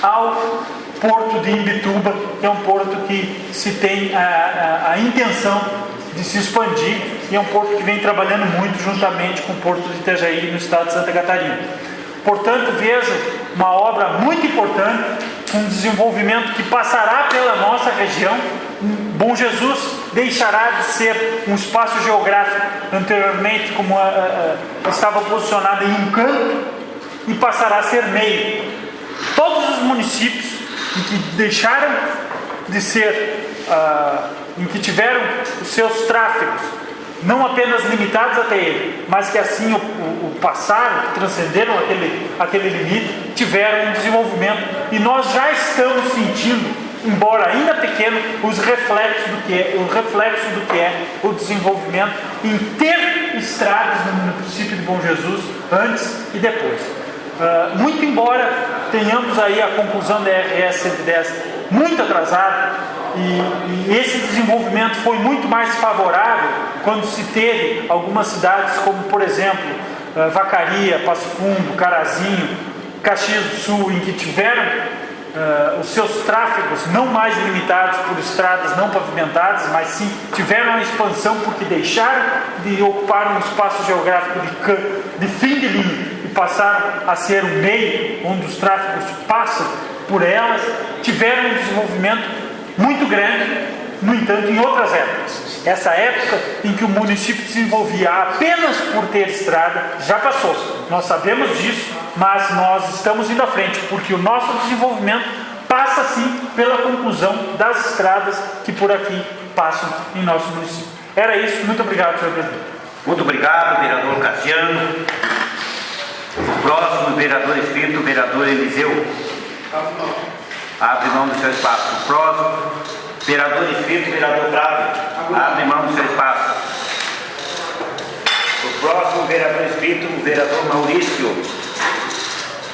ao porto de Imbituba, que é um porto que se tem a intenção de se expandir, e é um porto que vem trabalhando muito juntamente com o porto de Itajaí, no estado de Santa Catarina. Portanto, vejo uma obra muito importante, um desenvolvimento que passará pela nossa região. Bom Jesus deixará de ser um espaço geográfico anteriormente, como estava posicionado em um canto, e passará a ser meio. Todos os municípios em que deixaram de ser, em que tiveram os seus tráfegos não apenas limitados até ele, mas que assim o passaram, que transcenderam aquele limite, tiveram um desenvolvimento, e nós já estamos sentindo, embora ainda pequeno, os reflexos do que é o desenvolvimento em ter estradas no município de Bom Jesus antes e depois. Muito embora tenhamos aí a conclusão da RS 110 muito atrasada, e esse desenvolvimento foi muito mais favorável quando se teve algumas cidades como, por exemplo, Vacaria, Passo Fundo, Carazinho, Caxias do Sul, em que tiveram os seus tráfegos não mais limitados por estradas não pavimentadas, mas sim tiveram uma expansão porque deixaram de ocupar um espaço geográfico de fim de linha e passaram a ser o meio onde os tráfegos passam por elas, tiveram um desenvolvimento muito grande. No entanto, em outras épocas, essa época em que o município se desenvolvia apenas por ter estrada já passou. Nós sabemos disso, mas nós estamos indo à frente, porque o nosso desenvolvimento passa sim pela conclusão das estradas que por aqui passam em nosso município. Era isso. Muito obrigado, senhor presidente. Muito obrigado, vereador Cassiano. O próximo vereador inscrito, vereador Eliseu. Abre mão do seu espaço. O próximo vereador inscrito, vereador Flávio. Abre mão do seu espaço. O próximo vereador inscrito, o vereador Maurício.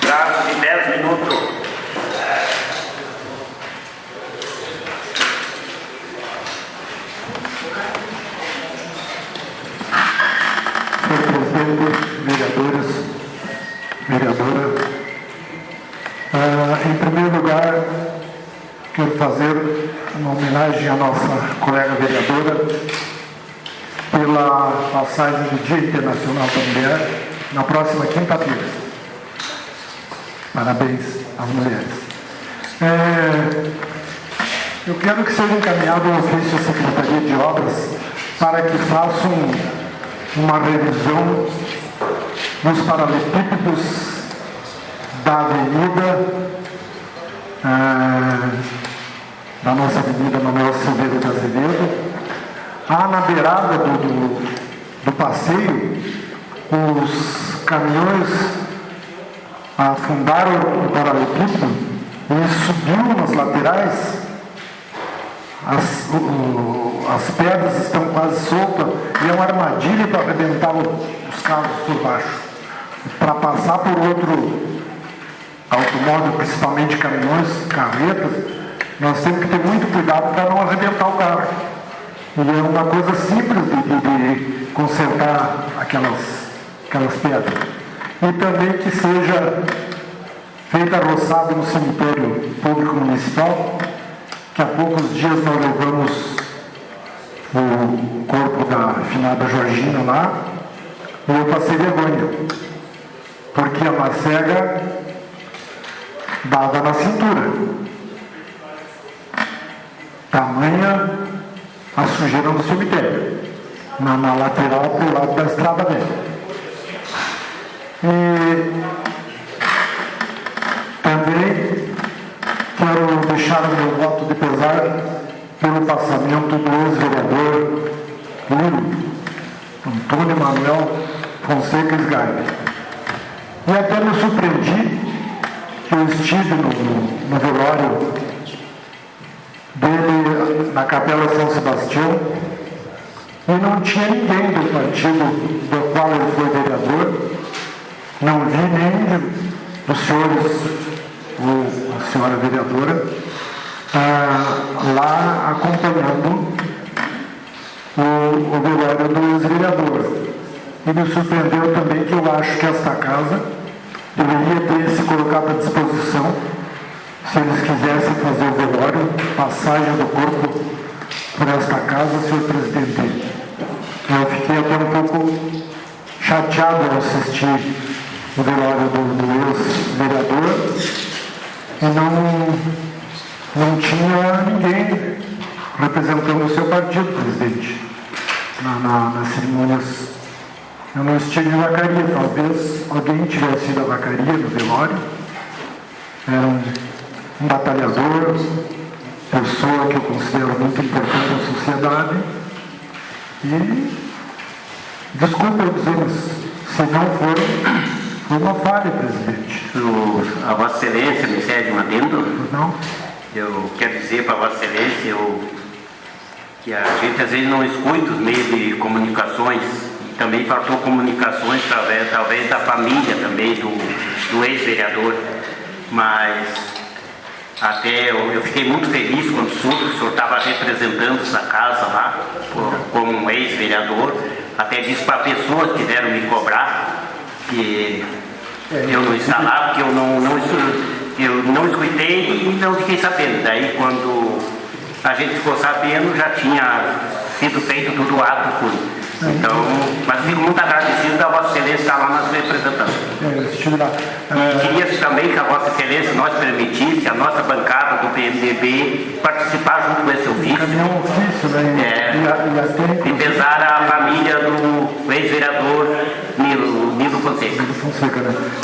Prazo de 10 minutos. Senhor presidente, vereadores, vereadora, em primeiro lugar, quero fazer uma homenagem à nossa colega vereadora pela passagem do Dia Internacional da Mulher na próxima quinta-feira. Parabéns às mulheres. Eu quero que seja encaminhado um ofício à Secretaria de Obras para que façam uma revisão dos paralelepípedos da avenida, da nossa avenida Manuel Silveira de Azevedo. Na beirada do passeio, os caminhões afundaram o paralelepípedo e subiu nas laterais. As pedras estão quase soltas e é uma armadilha para arrebentar os carros por baixo. Para passar por outro automóvel, principalmente caminhões, carretas, nós temos que ter muito cuidado para não arrebentar o carro. E é uma coisa simples de consertar aquelas pedras. E também que seja feita a roçada no cemitério público municipal, que há poucos dias nós levamos o corpo da finada Georgina lá, e eu passei vergonha, porque a macega dava na cintura. Tamanha a sujeira do cemitério, na lateral pro lado da estrada velha. E também quero deixar o meu voto de pesar pelo passamento do ex-vereador Lino Antônio Manuel Fonseca Sgarbi. E até me surpreendi que eu estive no velório dele na Capela São Sebastião e não tinha ninguém do partido do qual ele foi vereador. Não vi nem dos senhores, ou a senhora vereadora, lá acompanhando o velório do ex-vereador. E me surpreendeu também que eu acho que esta casa deveria ter se colocado à disposição se eles quisessem fazer o velório, passagem do corpo por esta casa, senhor presidente. Eu fiquei até um pouco chateado ao assistir o velório do ex-vereador e não tinha ninguém representando o seu partido, presidente, nas cerimônias. Eu não estive em Vacaria, talvez alguém tivesse ido a Vacaria no velório. Era um batalhador, pessoa que eu considero muito importante na sociedade. E, desculpa eu dizer, mas se não foi uma falha, presidente. A Vossa Excelência me cede um adendo? Não? Eu quero dizer para Vossa Excelência que a gente às vezes não escuta os meios de comunicações, e também faltou comunicações através da família também do ex-vereador, mas até eu fiquei muito feliz quando soube que o senhor estava representando essa casa lá, como um ex-vereador. Até disse para pessoas que vieram me cobrar que eu não estava lá, porque eu não escutei e não fiquei sabendo. Daí quando a gente ficou sabendo, já tinha sido feito tudo o ato por. Então, mas fico muito agradecido da Vossa Excelência estar lá nas representando. E queria também que a Vossa Excelência nós permitisse a nossa bancada do PMDB participar junto com esse ofício. E pesar a família do ex-vereador Nilo Fonseca.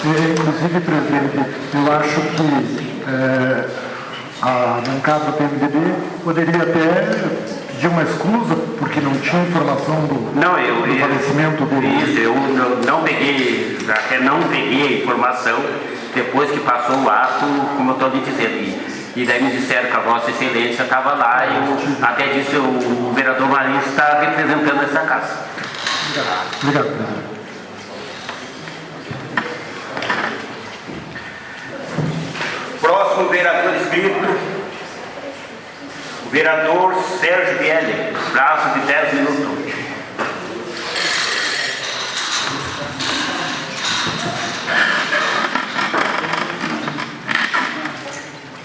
Inclusive, presidente, eu acho que a bancada do PMDB poderia até pedir uma escusa, porque não tinha informação do falecimento dele. Isso, eu não peguei, até não peguei a informação depois que passou o ato, como eu estou lhe dizendo. E daí me disseram que a Vossa Excelência estava lá, e eu até disse o vereador Marinho está representando essa casa. Obrigado, presidente. Próximo vereador inscrito, o vereador Sérgio Bielli, prazo de 10 minutos.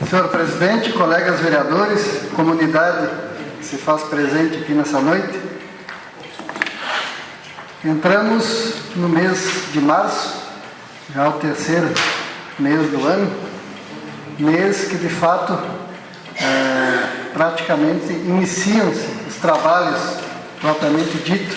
Senhor presidente, colegas vereadores, comunidade que se faz presente aqui nessa noite, entramos no mês de março, já o terceiro mês do ano, mês que de fato praticamente iniciam-se os trabalhos propriamente dito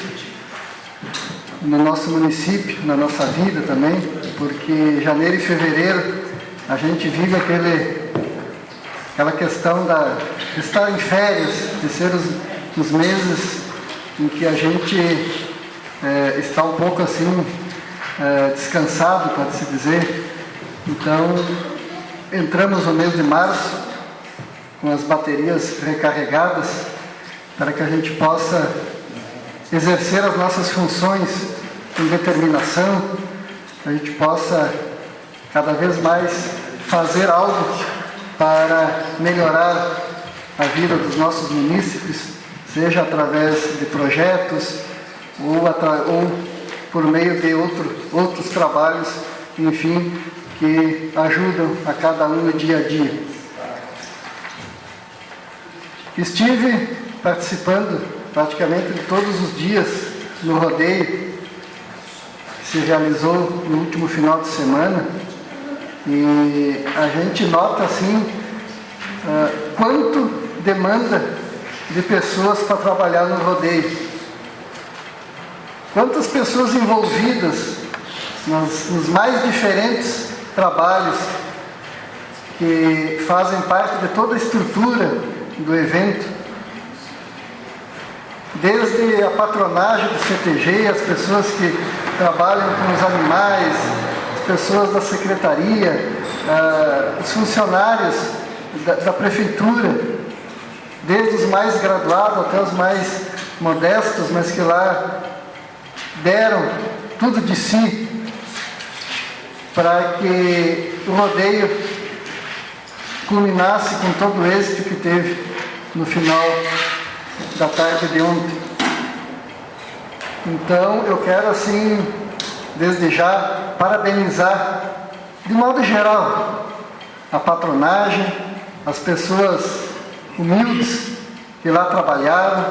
no nosso município, na nossa vida também, porque janeiro e fevereiro a gente vive aquela questão de estar em férias, de ser os meses em que a gente está um pouco assim descansado, pode se dizer. Então entramos no mês de março com as baterias recarregadas para que a gente possa exercer as nossas funções com determinação, que a gente possa cada vez mais fazer algo para melhorar a vida dos nossos munícipes, seja através de projetos ou por meio de outros trabalhos, enfim, que ajudam a cada um no dia a dia. Estive participando praticamente de todos os dias no rodeio que se realizou no último final de semana, e a gente nota assim quanto demanda de pessoas para trabalhar no rodeio, quantas pessoas envolvidas nos mais diferentes trabalhos que fazem parte de toda a estrutura do evento, desde a patronagem do CTG, as pessoas que trabalham com os animais, as pessoas da secretaria, os funcionários da prefeitura, desde os mais graduados até os mais modestos, mas que lá deram tudo de si para que o rodeio culminasse com todo o êxito que teve no final da tarde de ontem. Então eu quero assim, desde já, parabenizar de modo geral a patronagem, as pessoas humildes que lá trabalharam,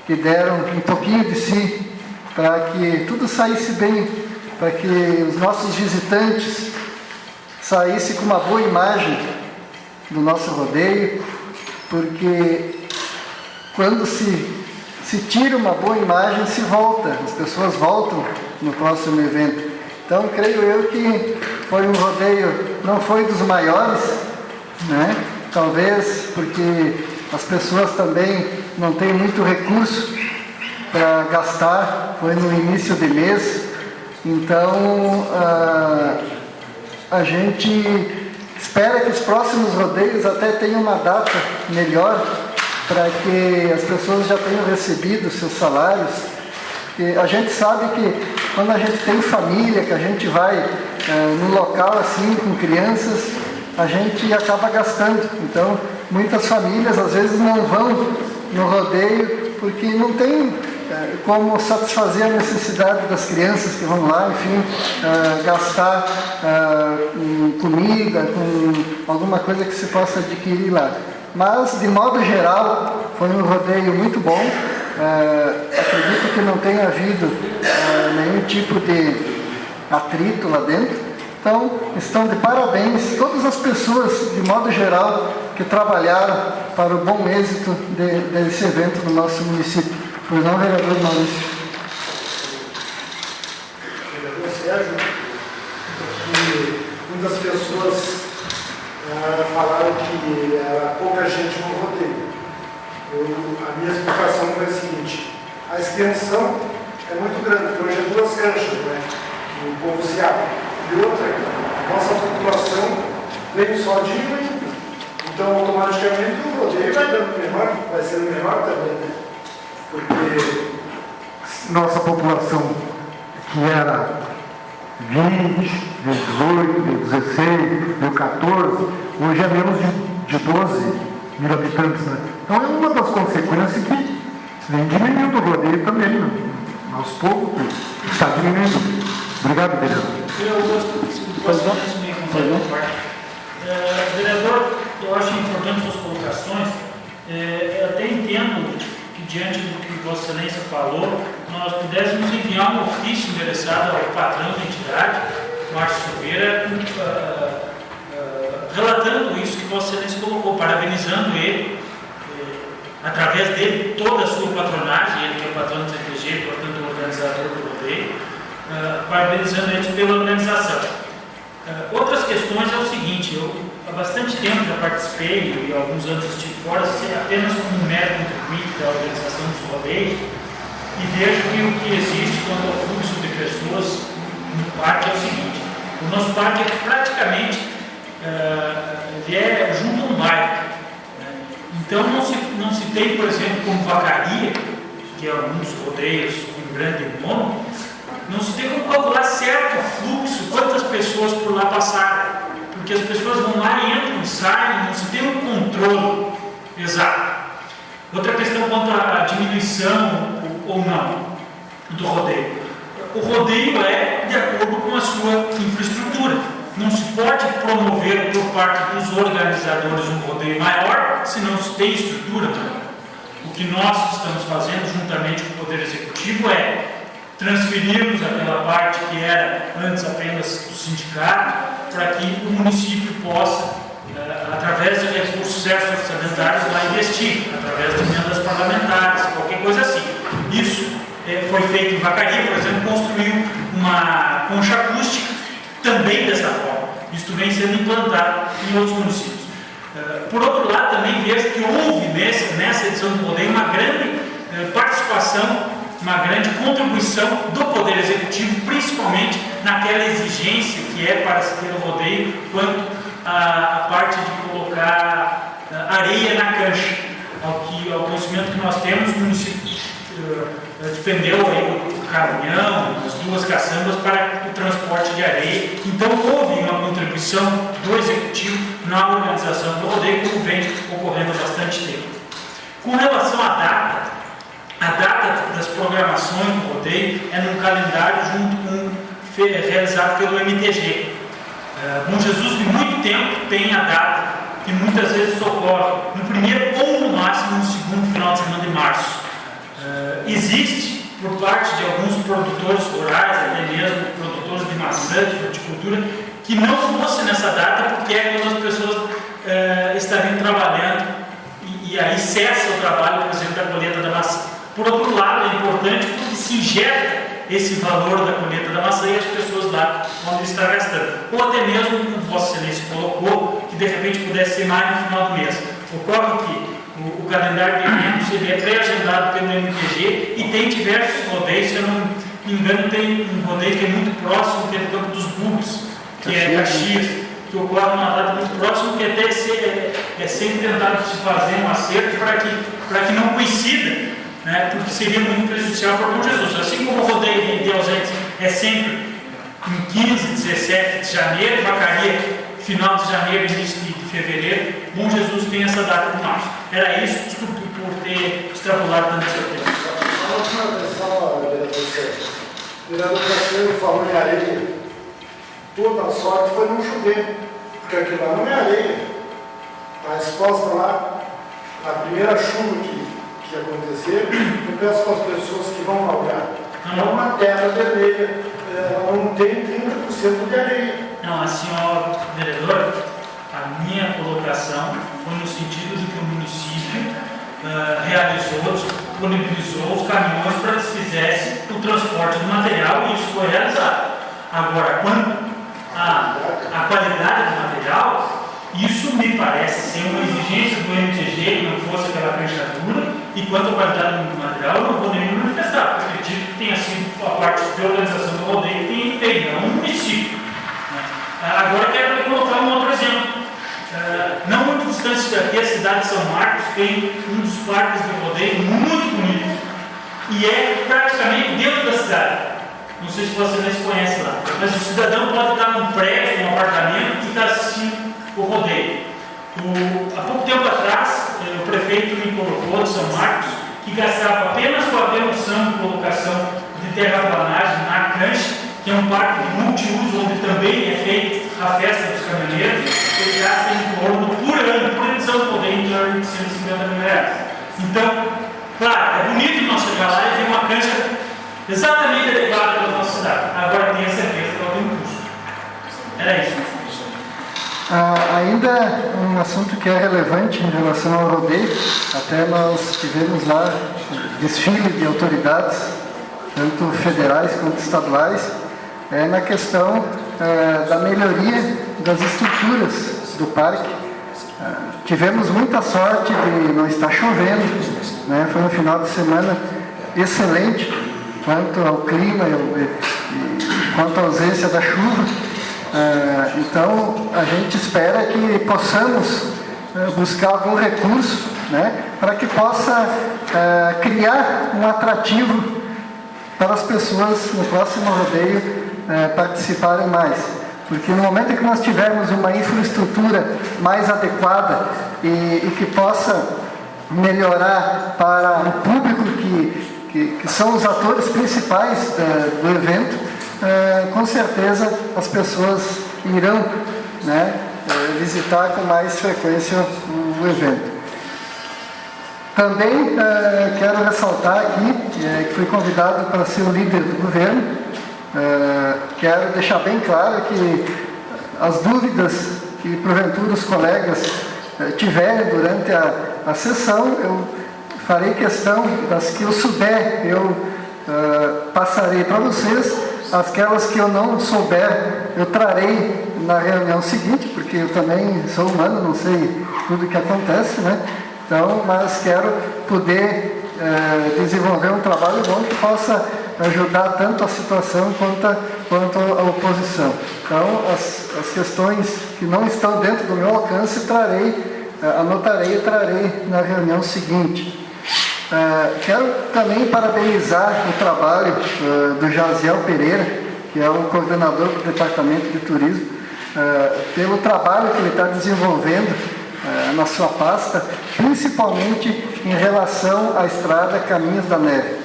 que deram um pouquinho de si para que tudo saísse bem, para que os nossos visitantes saíssem com uma boa imagem do nosso rodeio, porque quando se tira uma boa imagem, se volta, as pessoas voltam no próximo evento. Então, creio eu que foi um rodeio, não foi dos maiores, né? Talvez porque as pessoas também não têm muito recurso para gastar, foi no início de mês, então a gente espera que os próximos rodeios até tenham uma data melhor, para que as pessoas já tenham recebido seus salários. Porque a gente sabe que quando a gente tem família, que a gente vai num local assim com crianças, a gente acaba gastando. Então, muitas famílias às vezes não vão no rodeio porque não tem como satisfazer a necessidade das crianças que vão lá, enfim, gastar com comida, com alguma coisa que se possa adquirir lá. Mas, de modo geral, foi um rodeio muito bom. Acredito que não tenha havido nenhum tipo de atrito lá dentro. Então, estão de parabéns todas as pessoas, de modo geral, que trabalharam para o bom êxito desse evento no nosso município. Pois não, vereador Maurício? Vereador Sérgio, que muitas pessoas falaram que era pouca gente no rodeio. A minha explicação foi a seguinte: a extensão é muito grande, porque hoje é 2 canchas, né? O povo se abre. E outra, a nossa população veio só diminuindo. Então, automaticamente, o rodeio vai dando menor, vai sendo menor também, né? Porque nossa população, que era 20, 18, 16, 14, hoje é menos de 12 mil habitantes, né? Então é uma das consequências que vem diminuindo o rodeio também, né? Aos poucos está diminuindo. Obrigado, vereador. Vereador, eu acho importante suas colocações. Eu até entendo que, diante do que Vossa Excelência falou, nós pudéssemos enviar um ofício endereçado ao patrão da entidade, Márcio Silveira, relatando isso que Vossa Excelência colocou, parabenizando ele, através dele, toda a sua patronagem, ele que é patrão do CTG, portanto, o organizador do rodeio, parabenizando eles pela organização. Outras questões é o seguinte: eu há bastante tempo já participei, e alguns anos estive fora, apenas como um mero contribuinte da organização dos rodeios, e vejo que o que existe quanto ao fluxo de pessoas no parque é o seguinte: o nosso parque é praticamente ele é junto a um bairro, né? Então não se tem, por exemplo, como Vacaria, que é alguns rodeios em grande nome, não se tem como calcular certo o fluxo, quantas pessoas por lá passaram, porque as pessoas vão lá e entram e saem, não se tem um controle exato. Outra questão quanto à diminuição ou não do rodeio. O rodeio é de acordo com a sua infraestrutura. Não se pode promover por parte dos organizadores um rodeio maior se não se tem estrutura também. O que nós estamos fazendo juntamente com o Poder Executivo é transferirmos aquela parte que era antes apenas do sindicato, para que o município possa, através de recursos orçamentários, lá investir, através de emendas parlamentares, qualquer coisa assim. Isso foi feito em Vacaria, por exemplo, construiu uma concha acústica também dessa forma. Isso vem sendo implantado em outros municípios. Por outro lado, também vejo que houve nessa edição do rodeio uma grande participação, uma grande contribuição do Poder Executivo, principalmente naquela exigência que é para se ter o rodeio, quanto à parte de colocar areia na cancha. Ao conhecimento que nós temos, o município despendeu aí o caminhão, as 2 caçambas para o transporte de areia. Então houve uma contribuição do Executivo na organização do rodeio, como vem ocorrendo há bastante tempo. Com relação à data das programações do rodeio é num calendário realizado pelo MTG. Bom Jesus, de muito tempo, tem a data que muitas vezes ocorre no primeiro ou no máximo no segundo final de semana de março. Existe, por parte de alguns produtores rurais, até mesmo produtores de maçã, de fruticultura, que não fosse nessa data, porque é quando as pessoas estariam trabalhando e aí cessa o trabalho, por exemplo, da colheita da maçã. Por outro lado, é importante porque se injeta esse valor da colheita da maçã e as pessoas lá onde está gastando. Ou até mesmo, como Vossa Excelência colocou, que de repente pudesse ser mais no final do mês. Ocorre que o calendário de eventos ele é pré-agendado pelo MTG e tem diversos rodeios. Se eu não me engano, tem um rodeio que é muito próximo, que é do Campo dos Burros, que é Caxias, que ocorre numa data muito próxima, que até é sempre tentado se fazer um acerto para que não coincida, né, porque seria muito prejudicial para o Bom Jesus. Assim como o rodeio de ausentes é sempre em 15, 17 de janeiro, vacaria final de janeiro, início de fevereiro, Bom Jesus tem essa data de março. Era isso, desculpe por ter extrapolado tanto seu tempo. A última questão, vereador Cassiano falou em areia. Toda a sorte foi num chover, porque aquilo lá não é areia. Está exposta lá, a primeira chuva que aconteceu, eu peço para as pessoas que vão malhar. É uma terra vermelha, ela não tem 30% de areia. Não, a senhora vereadora, a minha colocação foi no sentido de que o município realizou, disponibilizou os caminhões para que se fizesse o transporte do material e isso foi realizado. Agora, quanto à qualidade do material, isso me parece ser uma exigência do MTG que não fosse aquela fechadura, e quanto à qualidade do material, eu não vou nem me manifestar, porque acredito que tenha sido a parte de organização do rodeio que tem, não o município. Agora quero colocar um outro exemplo. Não muito distante daqui, a cidade de São Marcos tem um dos parques de rodeio muito bonito. E é praticamente dentro da cidade. Não sei se vocês conhecem lá. Mas o cidadão pode estar num prédio, num apartamento e estar assistindo o rodeio. Há pouco tempo atrás, o prefeito me colocou de São Marcos que gastava apenas com a demolição de colocação de terraplanagem na cancha, que é um parque de multiuso, onde também é feita a festa dos caminhoneiros, ele gasta em torno, por ano, por edição do rodeio, em torno de 150 mil reais. Então, claro, é bonito nós chegar lá e ter uma cancha exatamente adequada para a nossa cidade. Agora tenha certeza que ela tem um custo. Era isso. Ainda um assunto que é relevante em relação ao rodeio, até nós tivemos lá desfile de autoridades, tanto federais quanto estaduais, na questão da melhoria das estruturas do parque. Tivemos muita sorte de não estar chovendo, né? Foi um final de semana excelente, quanto ao clima e quanto à ausência da chuva. Então, a gente espera que possamos buscar algum recurso, né, para que possa criar um atrativo para as pessoas no próximo rodeio participarem mais. Porque no momento em que nós tivermos uma infraestrutura mais adequada e que possa melhorar para o público que são os atores principais do evento, com certeza as pessoas irão, né, visitar com mais frequência o evento. Também quero ressaltar aqui que fui convidado para ser o líder do governo. Quero deixar bem claro que as dúvidas que porventura os colegas tiverem durante a sessão, eu farei questão das que eu souber, eu passarei para vocês. Aquelas que eu não souber, eu trarei na reunião seguinte, porque eu também sou humano, não sei tudo o que acontece, né? Então, mas quero poder desenvolver um trabalho bom que possa ajudar tanto a situação quanto a oposição. Então, as questões que não estão dentro do meu alcance, anotarei e trarei na reunião seguinte. Quero também parabenizar o trabalho do Jaziel Pereira, que é o coordenador do Departamento de Turismo, pelo trabalho que ele está desenvolvendo na sua pasta, principalmente em relação à estrada Caminhos da Neve.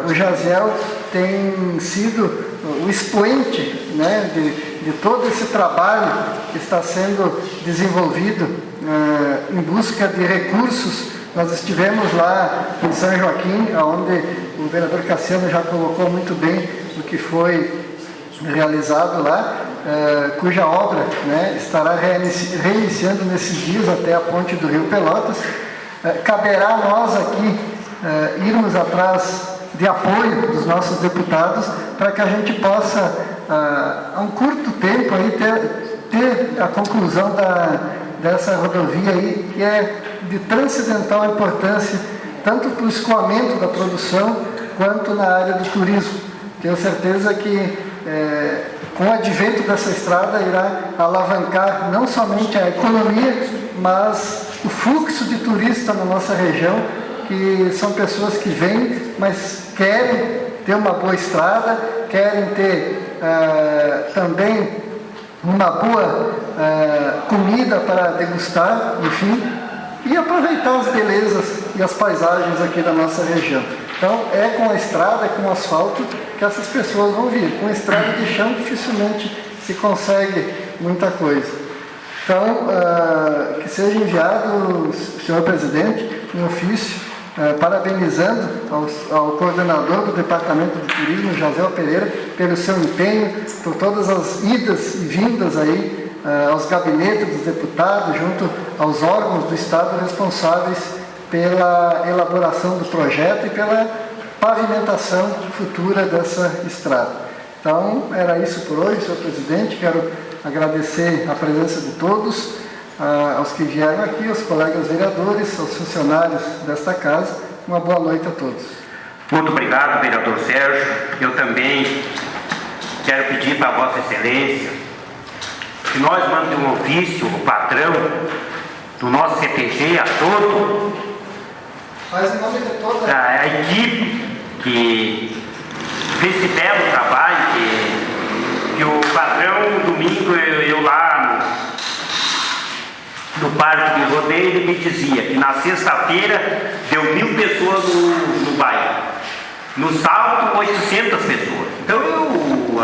O Jaziel tem sido o expoente, né, de de todo esse trabalho que está sendo desenvolvido em busca de recursos. Nós estivemos lá em São Joaquim, onde o vereador Cassiano já colocou muito bem o que foi realizado lá, cuja obra, né, estará reiniciando nesses dias até a ponte do Rio Pelotas. Caberá a nós aqui irmos atrás de apoio dos nossos deputados para que a gente possa, a um curto tempo, aí, ter a conclusão dessa rodovia aí, que é de transcendental importância, tanto para o escoamento da produção, quanto na área do turismo. Tenho certeza que com o advento dessa estrada irá alavancar não somente a economia, mas o fluxo de turistas na nossa região, que são pessoas que vêm, mas querem ter uma boa estrada, querem ter também uma boa comida para degustar, enfim, e aproveitar as belezas e as paisagens aqui da nossa região. Então, é com a estrada, é com o asfalto que essas pessoas vão vir. Com a estrada de chão, dificilmente se consegue muita coisa. Então, que seja enviado, senhor presidente, um ofício parabenizando ao coordenador do Departamento de Turismo, Jazel Pereira, pelo seu empenho, por todas as idas e vindas aí aos gabinetes dos deputados, junto aos órgãos do Estado responsáveis pela elaboração do projeto e pela pavimentação futura dessa estrada. Então, era isso por hoje, senhor presidente. Quero agradecer a presença de todos, aos que vieram aqui, aos colegas vereadores, aos funcionários desta casa. Uma boa noite a todos. Muito obrigado, vereador Sérgio. Eu também quero pedir para Vossa Excelência que nós mandemos um ofício, o patrão do nosso CTG, a todo, Mas em nome de toda a equipe que fez esse belo trabalho, que o patrão, domingo, eu lá no parque de rodeio, ele me dizia que na sexta-feira deu 1.000 pessoas no bairro, no sábado 800 pessoas. Então eu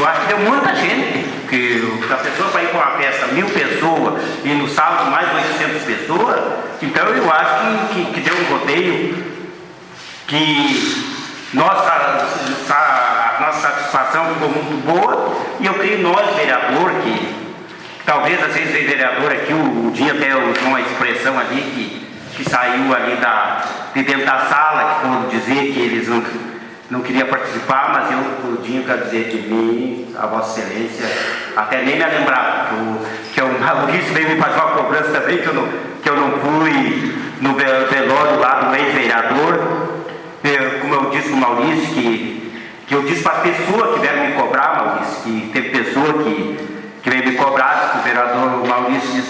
acho que deu muita gente, porque a pessoa para ir com uma festa 1.000 pessoas e no sábado mais 800 pessoas, então eu acho que deu um rodeio que a nossa satisfação ficou muito boa, e eu creio nós, vereador, que talvez às vezes o vereador aqui, o Dinho até usou uma expressão ali que saiu ali de dentro da sala, que foram dizer que eles não queriam participar, mas o Dinho quer dizer de mim, a Vossa Excelência, até nem me lembrava, que o Maurício veio me fazer uma cobrança também, que eu não fui no velório lá do ex-vereador. Como eu disse para o Maurício, que eu disse para as pessoas que vieram me cobrar, Maurício, que teve pessoa que veio me cobrar, que o vereador Maurício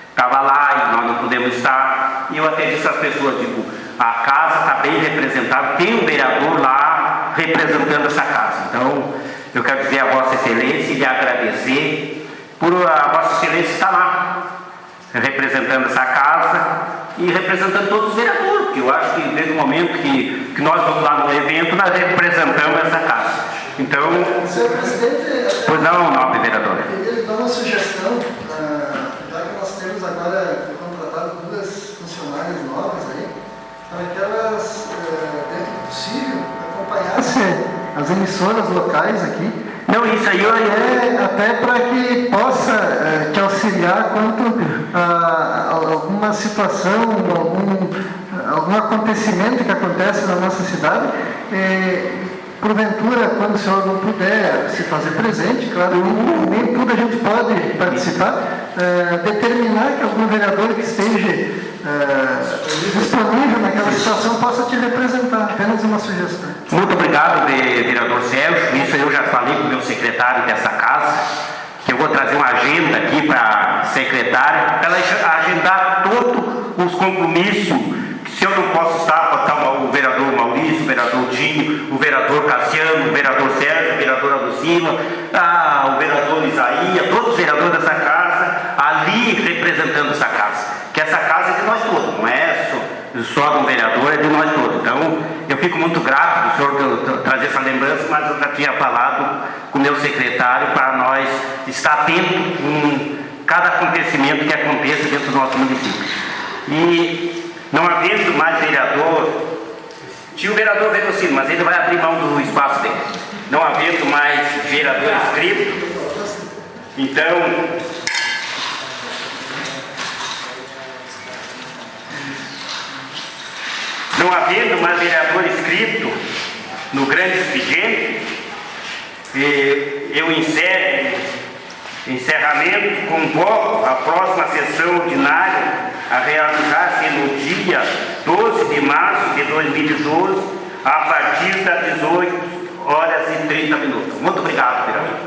estava lá e nós não podemos estar. E eu até disse às pessoas, digo, a casa está bem representada, tem um vereador lá representando essa casa. Então, eu quero dizer a Vossa Excelência e lhe agradecer por a Vossa Excelência estar lá, representando essa casa e representando todos os vereadores, porque eu acho que desde o momento que nós vamos lá no evento, nós representamos essa casa. Então, senhor presidente, pois não, nobre vereador. eu queria lhe dar uma sugestão, já que nós temos agora contratado 2 funcionárias novas aí, para que elas, dentro do possível, acompanhassem as emissoras locais aqui. Não, isso aí Até para que possa te auxiliar quanto a alguma situação, algum acontecimento que acontece na nossa cidade. Porventura, quando o senhor não puder se fazer presente, claro, nem tudo a gente pode participar, determinar que algum vereador que esteja disponível naquela situação possa te representar. Apenas uma sugestão. Muito obrigado, vereador Sérgio. Isso eu já falei com o meu secretário dessa casa, que eu vou trazer uma agenda aqui para a secretária, para ela agendar todos os compromissos. Se eu não posso estar, pode estar o vereador Maurício, o vereador Dinho, o vereador Cassiano, o vereador Sérgio, o vereador Alucina, o vereador Isaías, todos os vereadores dessa casa, ali representando essa casa. Que essa casa é de nós todos, não é só de um vereador, é de nós todos. Então, eu Eu fico muito grato do senhor trazer essa lembrança, mas eu já tinha falado com o meu secretário para nós estar atento em cada acontecimento que aconteça dentro do nosso município. E não havendo mais vereador, tinha o vereador Velocino, mas ele vai abrir mão do espaço dele. Não havendo mais vereador inscrito, então não havendo mais vereador inscrito no grande expediente, eu encerramento, convoco a próxima sessão ordinária a realizar-se no dia 12 de março de 2012, a partir das 18h30. Muito obrigado, vereador.